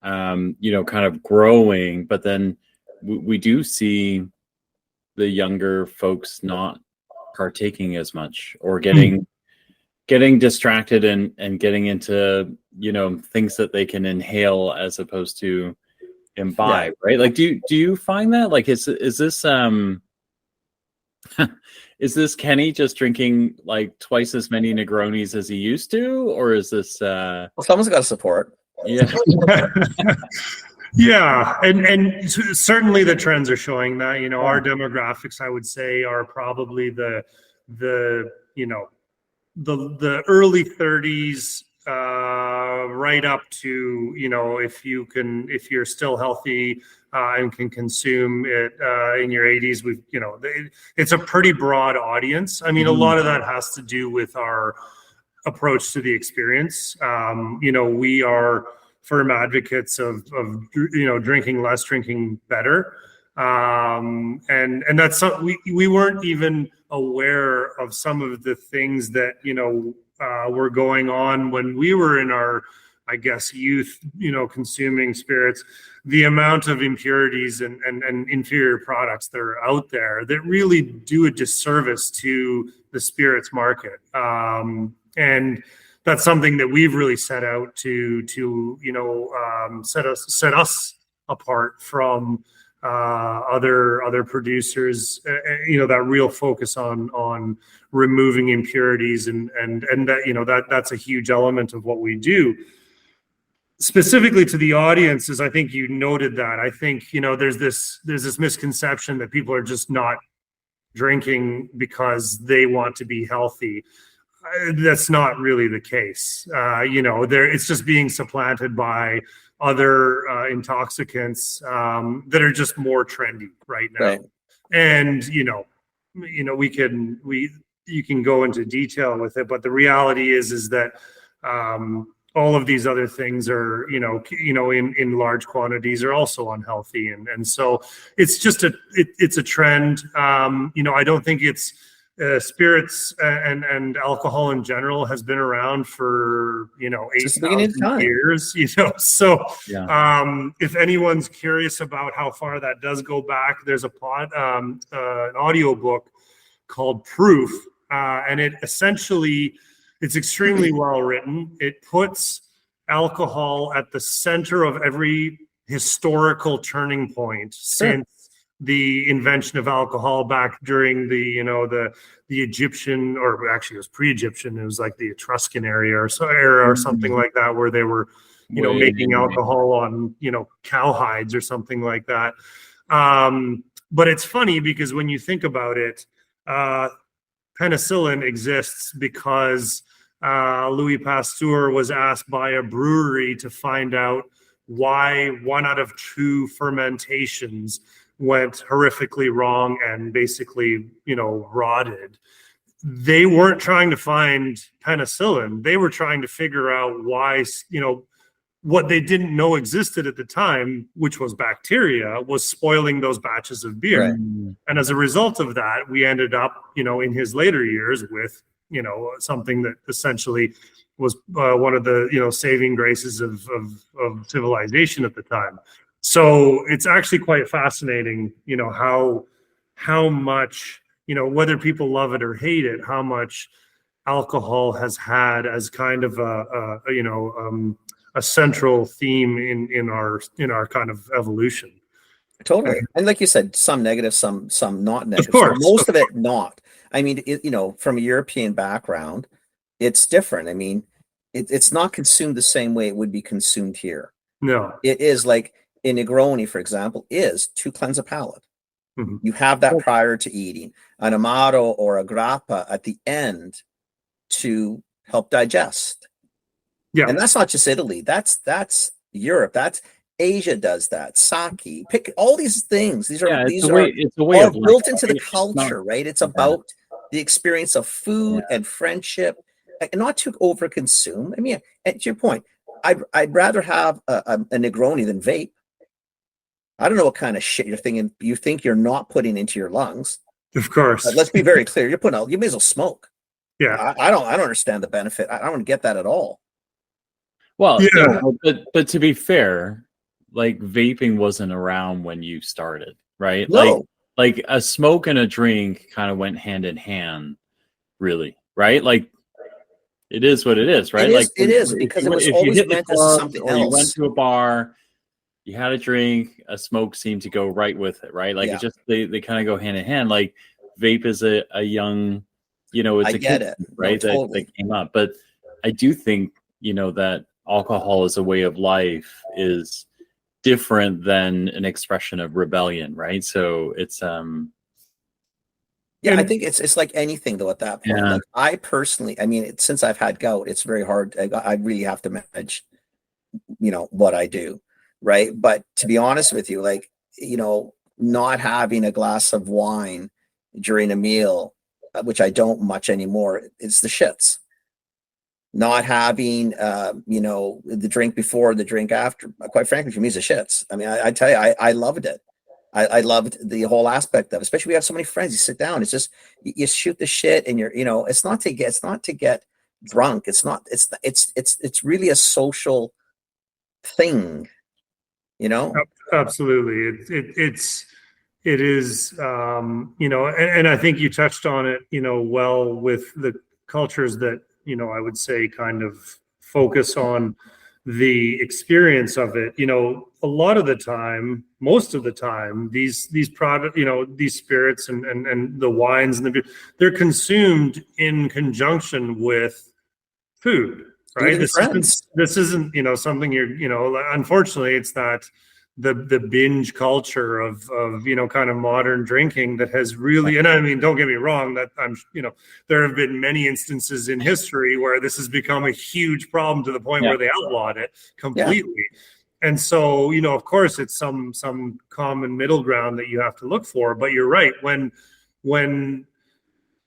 kind of growing, but then we do see the younger folks not partaking as much or getting distracted and getting into, things that they can inhale as opposed to imbibe, right? Like, do you find that? Like, is this, is this Kenny just drinking like twice as many Negronis as he used to, or is this? Well, someone's got to support. Yeah, yeah, and certainly the trends are showing that. Our demographics, I would say, are probably the early 30s, right up to if you're still healthy and can consume it in your 80s. It's a pretty broad audience. I mean, a lot of that has to do with our approach to the experience. We are firm advocates of drinking less, drinking better, and that's we weren't even aware of some of the things that were going on when we were in our, I guess, youth, consuming spirits. The amount of impurities and inferior products that are out there that really do a disservice to the spirits market. And that's something that we've really set out to set us apart from other producers. That real focus on removing impurities and that's a huge element of what we do. Specifically to the audiences, I think you noted that. I think there's this misconception that people are just not drinking because they want to be healthy. That's not really the case. It's just being supplanted by other intoxicants that are just more trendy right now. Right. And you can go into detail with it, but the reality is that all of these other things are, in large quantities are also unhealthy. And so it's just it's a trend. I don't think it's spirits and alcohol in general has been around for, 8,000 years, so if anyone's curious about how far that does go back, there's an audio book called Proof. And it essentially, it's extremely well written. It puts alcohol at the center of every historical turning point since the invention of alcohol back during the Egyptian, or actually it was pre-Egyptian. It was like the Etruscan era or something like that, where they were, making alcohol on, cowhides or something like that. But it's funny because when you think about it, penicillin exists because Louis Pasteur was asked by a brewery to find out why 1 out of 2 fermentations went horrifically wrong and basically, rotted. They weren't trying to find penicillin. They were trying to figure out why, what they didn't know existed at the time, which was bacteria, was spoiling those batches of beer. Right. And as a result of that, we ended up, in his later years with, something that essentially was one of the, saving graces of civilization at the time. So it's actually quite fascinating, how much, whether people love it or hate it, how much alcohol has had as kind of a central theme in our kind of evolution. Totally. And like you said, some negative, some not negative. Of course. So most of it not. I mean, from a European background, it's different. I mean, it's not consumed the same way it would be consumed here. No. It is like a Negroni, for example, is to cleanse a palate. Mm-hmm. You have that prior to eating. An Amaro or a Grappa at the end to help digest. Yeah. And that's not just Italy. That's Europe. That's Asia does that. Sake. Pick all these things. These are all built into the culture, right? It's about the experience of food and friendship, and not to overconsume. I mean, and to your point, I'd rather have a Negroni than vape. I don't know what kind of shit you're thinking. You think you're not putting into your lungs. Of course. Let's be very clear. You're putting out. You may as well smoke. Yeah. I don't understand the benefit. I don't get that at all. Well, but to be fair, like vaping wasn't around when you started, right? No. Like a smoke and a drink kind of went hand in hand, really, right? Like it is what it is, right? It is because it was always meant as something else. You went to a bar, you had a drink, a smoke seemed to go right with it, right? Like it just they kind of go hand in hand. Like vape is a young, it's a kid, right? No, totally. that came up. But I do think, that alcohol as a way of life is different than an expression of rebellion, right? So it's I think it's like anything though at that point. Like I personally, I mean, since I've had gout, it's very hard. I really have to manage, what I do, right? But to be honest with you, like, not having a glass of wine during a meal, which I don't much anymore, it's the shits. Not having, the drink before, the drink after, quite frankly, for me, is the shits. I mean, I tell you, I loved it. I loved the whole aspect of it. Especially we have so many friends. You sit down, it's just, you shoot the shit and you're, it's not to get drunk. It's really a social thing, Absolutely. It is, and I think you touched on it, well, with the cultures that, I would say kind of focus on the experience of it. A lot of the time, most of the time, these product, these spirits and the wines and the beer, they're consumed in conjunction with food, right? This isn't, something you're, unfortunately, it's that the binge culture of kind of modern drinking that has really, and I mean, don't get me wrong, that there have been many instances in history where this has become a huge problem to the point where they outlawed it completely. Yeah. And so, of course it's some common middle ground that you have to look for, but you're right. When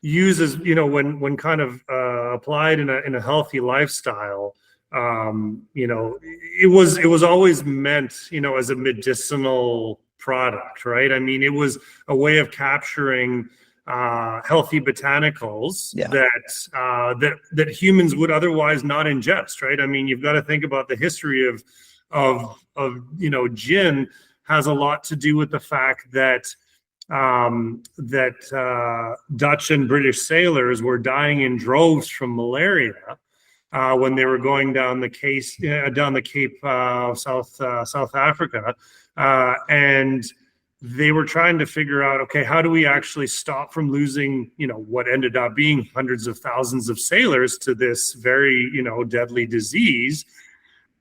uses, when kind of applied in a healthy lifestyle, it was always meant, as a medicinal product, right? I mean, it was a way of capturing healthy botanicals that humans would otherwise not ingest, right? I mean, you've got to think about the history of gin has a lot to do with the fact that Dutch and British sailors were dying in droves from malaria when they were going down the Cape of South Africa, and they were trying to figure out, okay, how do we actually stop from losing, what ended up being hundreds of thousands of sailors to this very, deadly disease.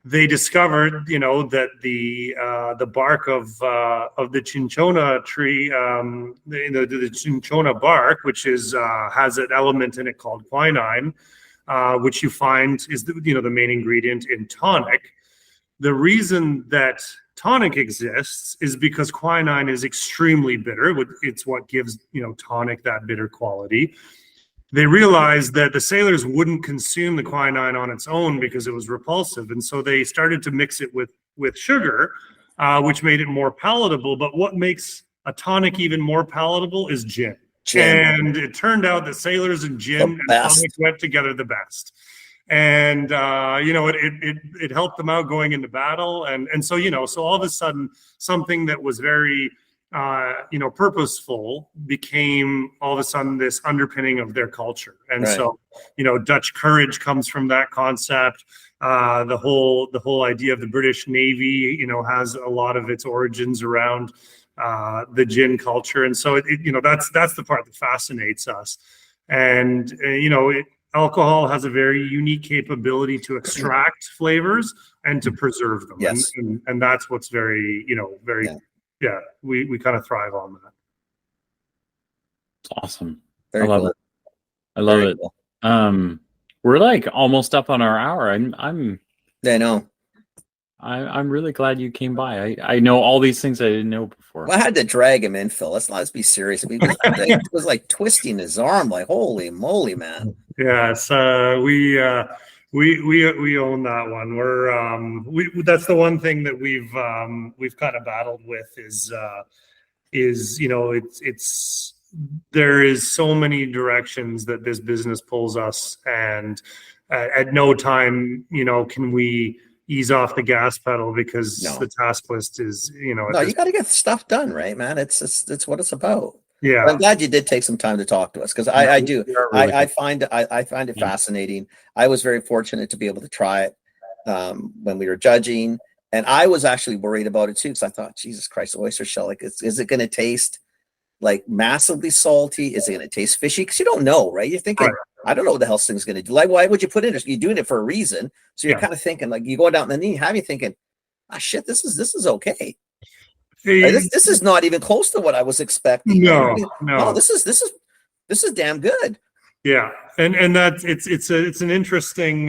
They discovered, that the bark of the cinchona tree, the cinchona bark, which has an element in it called quinine, which you find is the main ingredient in tonic. The reason that tonic exists is because quinine is extremely bitter. It's what gives tonic that bitter quality. They realized that the sailors wouldn't consume the quinine on its own because it was repulsive, and so they started to mix it with sugar, which made it more palatable. But what makes a tonic even more palatable is gin. And it turned out that sailors and gin and tonic went together the best. And it helped them out going into battle, and so so all of a sudden something that was very purposeful became all of a sudden this underpinning of their culture. And so, Dutch courage comes from that concept. The whole idea of the British Navy, has a lot of its origins around the gin culture. And so, that's the part that fascinates us. And, alcohol has a very unique capability to extract flavors and to preserve them. Yes. And that's what's very, we kind of thrive on that. It's awesome. Very I love cool. it. I love Very it. Cool. We're like almost up on our hour. I know. I'm really glad you came by. I know all these things I didn't know before. Well, I had to drag him in, Phil. Let's be serious. It was like twisting his arm, like holy moly, man. Yes, we own that one. That's the one thing that we've kind of battled with is it's there is so many directions that this business pulls us, and at no time can we ease off the gas pedal because the task list is no, you got to get stuff done, right, man? It's what it's about. Yeah, but I'm glad you did take some time to talk to us, because I do. I find it fascinating. I was very fortunate to be able to try it when we were judging, and I was actually worried about it too, because I thought, Jesus Christ, oyster shell, like, is it going to taste like massively salty? Is it going to taste fishy? Because you don't know, right? You're thinking, I don't know what the hell this thing's going to do. Like, why would you put it in? You're doing it for a reason, so you're kind of thinking, like, you go down and then you have you thinking, shit, this is okay. Like, this is not even close to what I was expecting. No. This is damn good. Yeah, and that's it's an interesting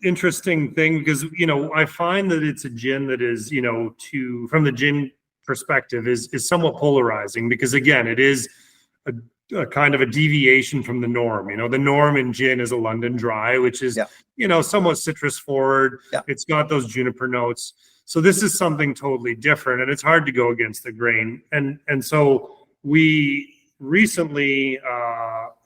interesting thing, because I find that it's a gin that is from the gin perspective is somewhat polarizing, because again, it is a kind of a deviation from the norm. The norm in gin is a London dry, which is somewhat citrus forward. It's got those juniper notes. So this is something totally different, and it's hard to go against the grain. And so we recently,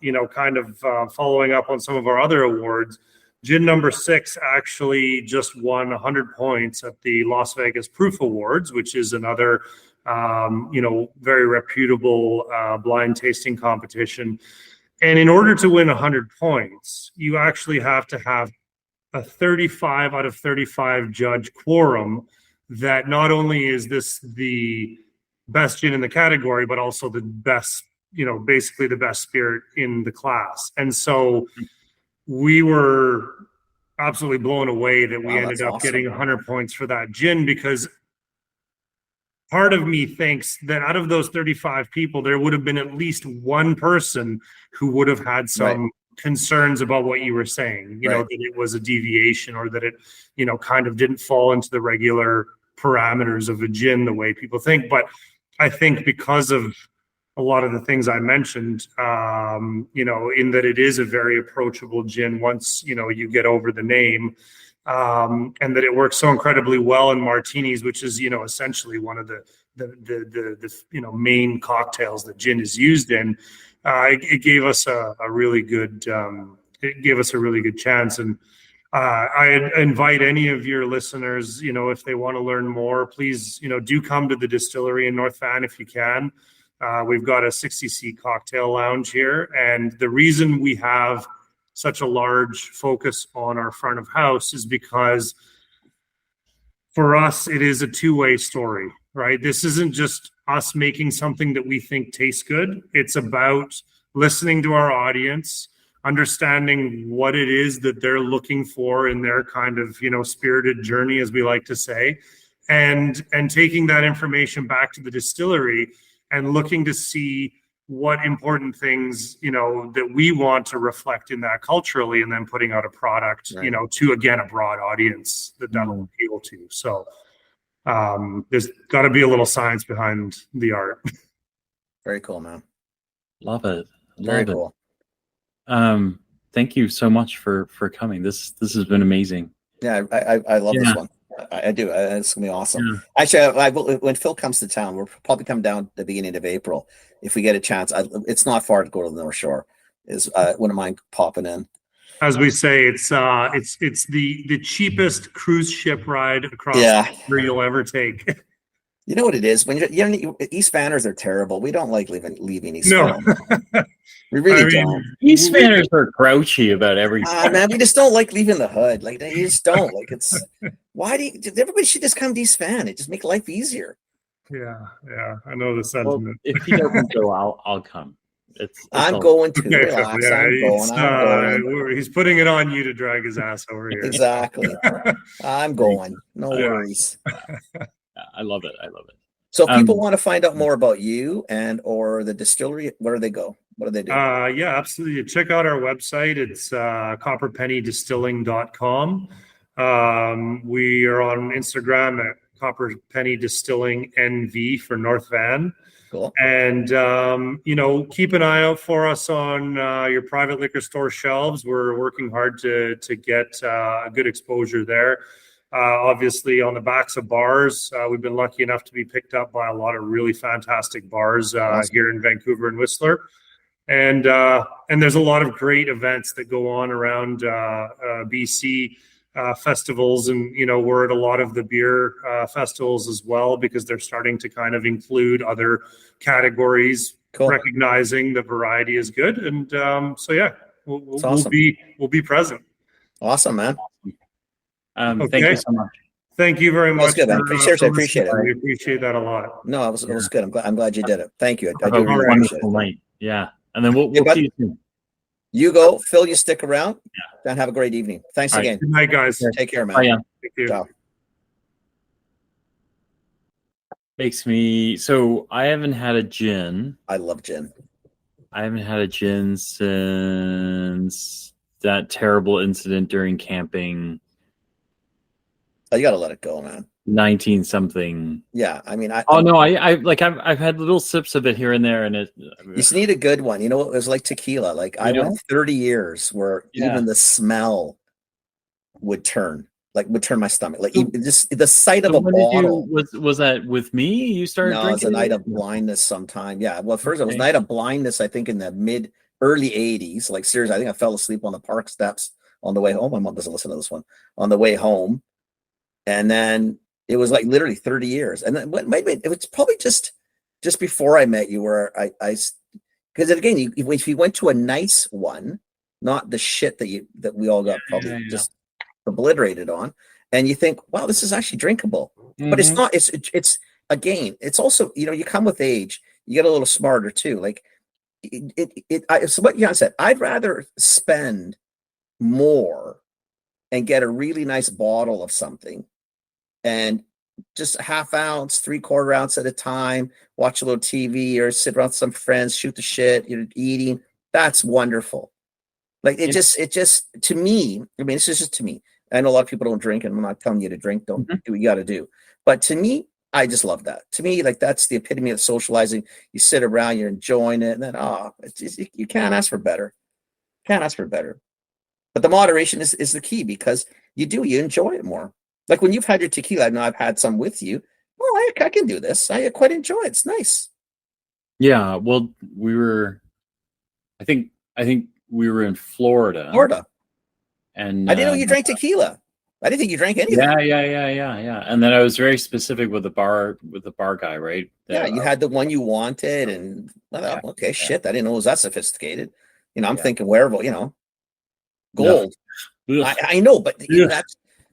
following up on some of our other awards, gin number 6 actually just won 100 points at the Las Vegas Proof Awards, which is another, very reputable blind tasting competition. And in order to win 100 points, you actually have to have a 35 out of 35 judge quorum that not only is this the best gin in the category, but also the best, basically the best spirit in the class. And so we were absolutely blown away that we ended up getting 100 points for that gin, because part of me thinks that out of those 35 people, there would have been at least one person who would have had some concerns about what you were saying, that it was a deviation, or that it, kind of didn't fall into the regular parameters of a gin the way people think. But I think because of a lot of the things I mentioned, in that it is a very approachable gin once, you get over the name, and that it works so incredibly well in martinis, which is, essentially one of the main cocktails that gin is used in. It gave us a really good, chance. And I invite any of your listeners, if they want to learn more, please, do come to the distillery in North Van if you can. We've got a 60-seat cocktail lounge here. And the reason we have such a large focus on our front of house is because for us, it is a two-way story, right? This isn't just us making something that we think tastes good. It's about listening to our audience, understanding what it is that they're looking for in their kind of, spirited journey, as we like to say, and taking that information back to the distillery and looking to see what important things, that we want to reflect in that culturally, and then putting out a product, right, to, again, a broad audience that'll appeal to. So there's got to be a little science behind the art. Very cool, man. Love it. Very cool. Thank you so much for coming. This has been amazing. Yeah, I love this one. I do. It's gonna be awesome. Yeah. Actually, when Phil comes to town, we'll probably come down at the beginning of April if we get a chance. It's not far to go to the North Shore. Wouldn't mind popping in. As we say, it's the cheapest cruise ship ride across the river you'll ever take. You know what it is? When East Vanners are terrible. We don't like leaving East Van. We really don't. East Vanners are grouchy about everything. Man, we just don't like leaving the hood. Like, you just don't. Like, it's why everybody should just come to East Van? It just make life easier. Yeah, I know the sentiment. Well, if he doesn't go, I'll come. I'm going to relax. I'm going. He's putting it on you to drag his ass over here. Exactly. I'm going. No worries. I love it. So if people want to find out more about you and or the distillery, where do they go? What do they do? Yeah, absolutely. Check out our website. It's copperpennydistilling.com. We are on Instagram at Copperpenny Distilling NV for North Van. Cool. And, keep an eye out for us on your private liquor store shelves. We're working hard to get a good exposure there. Obviously, on the backs of bars, we've been lucky enough to be picked up by a lot of really fantastic bars here in Vancouver and Whistler. And there's a lot of great events that go on around BC, festivals, and we're at a lot of the beer festivals as well, because they're starting to kind of include other categories, recognizing the variety is good. And we'll be present. Awesome, man. Okay. Thank you so much. Thank you very much. Good, man. Seriously, I appreciate it. We appreciate that a lot. No, it was good. I'm glad you did it. Thank you. I do really appreciate it. Night. Yeah, and then we'll see you soon. You go, Phil. You stick around. Yeah. And have a great evening. Thanks again. Good night, guys. Take care, man. Bye, yeah. Thank you. Ciao. Makes me so. I haven't had a gin. I love gin. I haven't had a gin since that terrible incident during camping. Oh, you got to let it go, man. 19 something. Yeah, I mean, I've had little sips of it here and there, and it. You just need a good one. It was like tequila. Like I went 30 years where even the smell would turn my stomach. Like just the sight of a bottle. Was that with me? You started drinking? No, it was a night of blindness sometime. Yeah, well, first it was a night of blindness. I think in the early 80s. Like seriously, I think I fell asleep on the park steps on the way home. My mom doesn't listen to this one. On the way home. And then it was like literally 30 years. And then it was probably just before I met you, where I because again, if you went to a nice one, not the shit that we all got probably just obliterated on, and you think, wow, this is actually drinkable. But it's not. It's again, it's also, you come with age, you get a little smarter too. Like so what Jan said, I'd rather spend more and get a really nice bottle of something and just a half ounce, 3/4 ounce at a time, watch a little TV or sit around with some friends, shoot the shit, eating. That's wonderful. Like it just to me, I mean, this is just to me. I know a lot of people don't drink, and I'm not telling you to drink, don't do what you got to do. But to me, I just love that. To me, like that's the epitome of socializing. You sit around, you're enjoying it, and then you can't ask for better. Can't ask for better. But the moderation is the key, because you enjoy it more. Like when you've had your tequila, I know I've had some with you. Well, I can do this. I quite enjoy it. It's nice. Yeah. Well, I think we were in Florida. And I didn't know you drank tequila. I didn't think you drank anything. Yeah. And then I was very specific with the bar guy, right? You had the one you wanted, and shit, I didn't know it was that sophisticated. I'm thinking wearable, gold. No. I know, but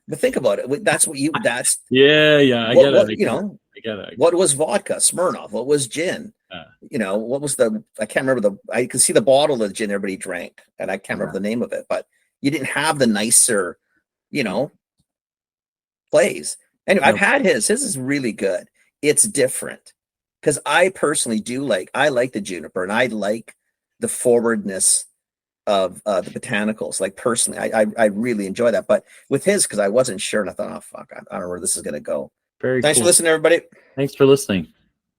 but think about it. That's what I get it. I get it. What was vodka? Smirnoff. What was gin? What was I can't remember I could see the bottle of gin everybody drank, and I can't remember the name of it, but you didn't have the nicer, plays. Anyway, I've had his. His is really good. It's different, because I personally I like the juniper, and I like the forwardness of the botanicals. Like personally, I really enjoy that. But with his, because I wasn't sure, and I thought, oh fuck, I don't know where this is gonna go. Very Thanks cool. for listening, everybody. Thanks for listening.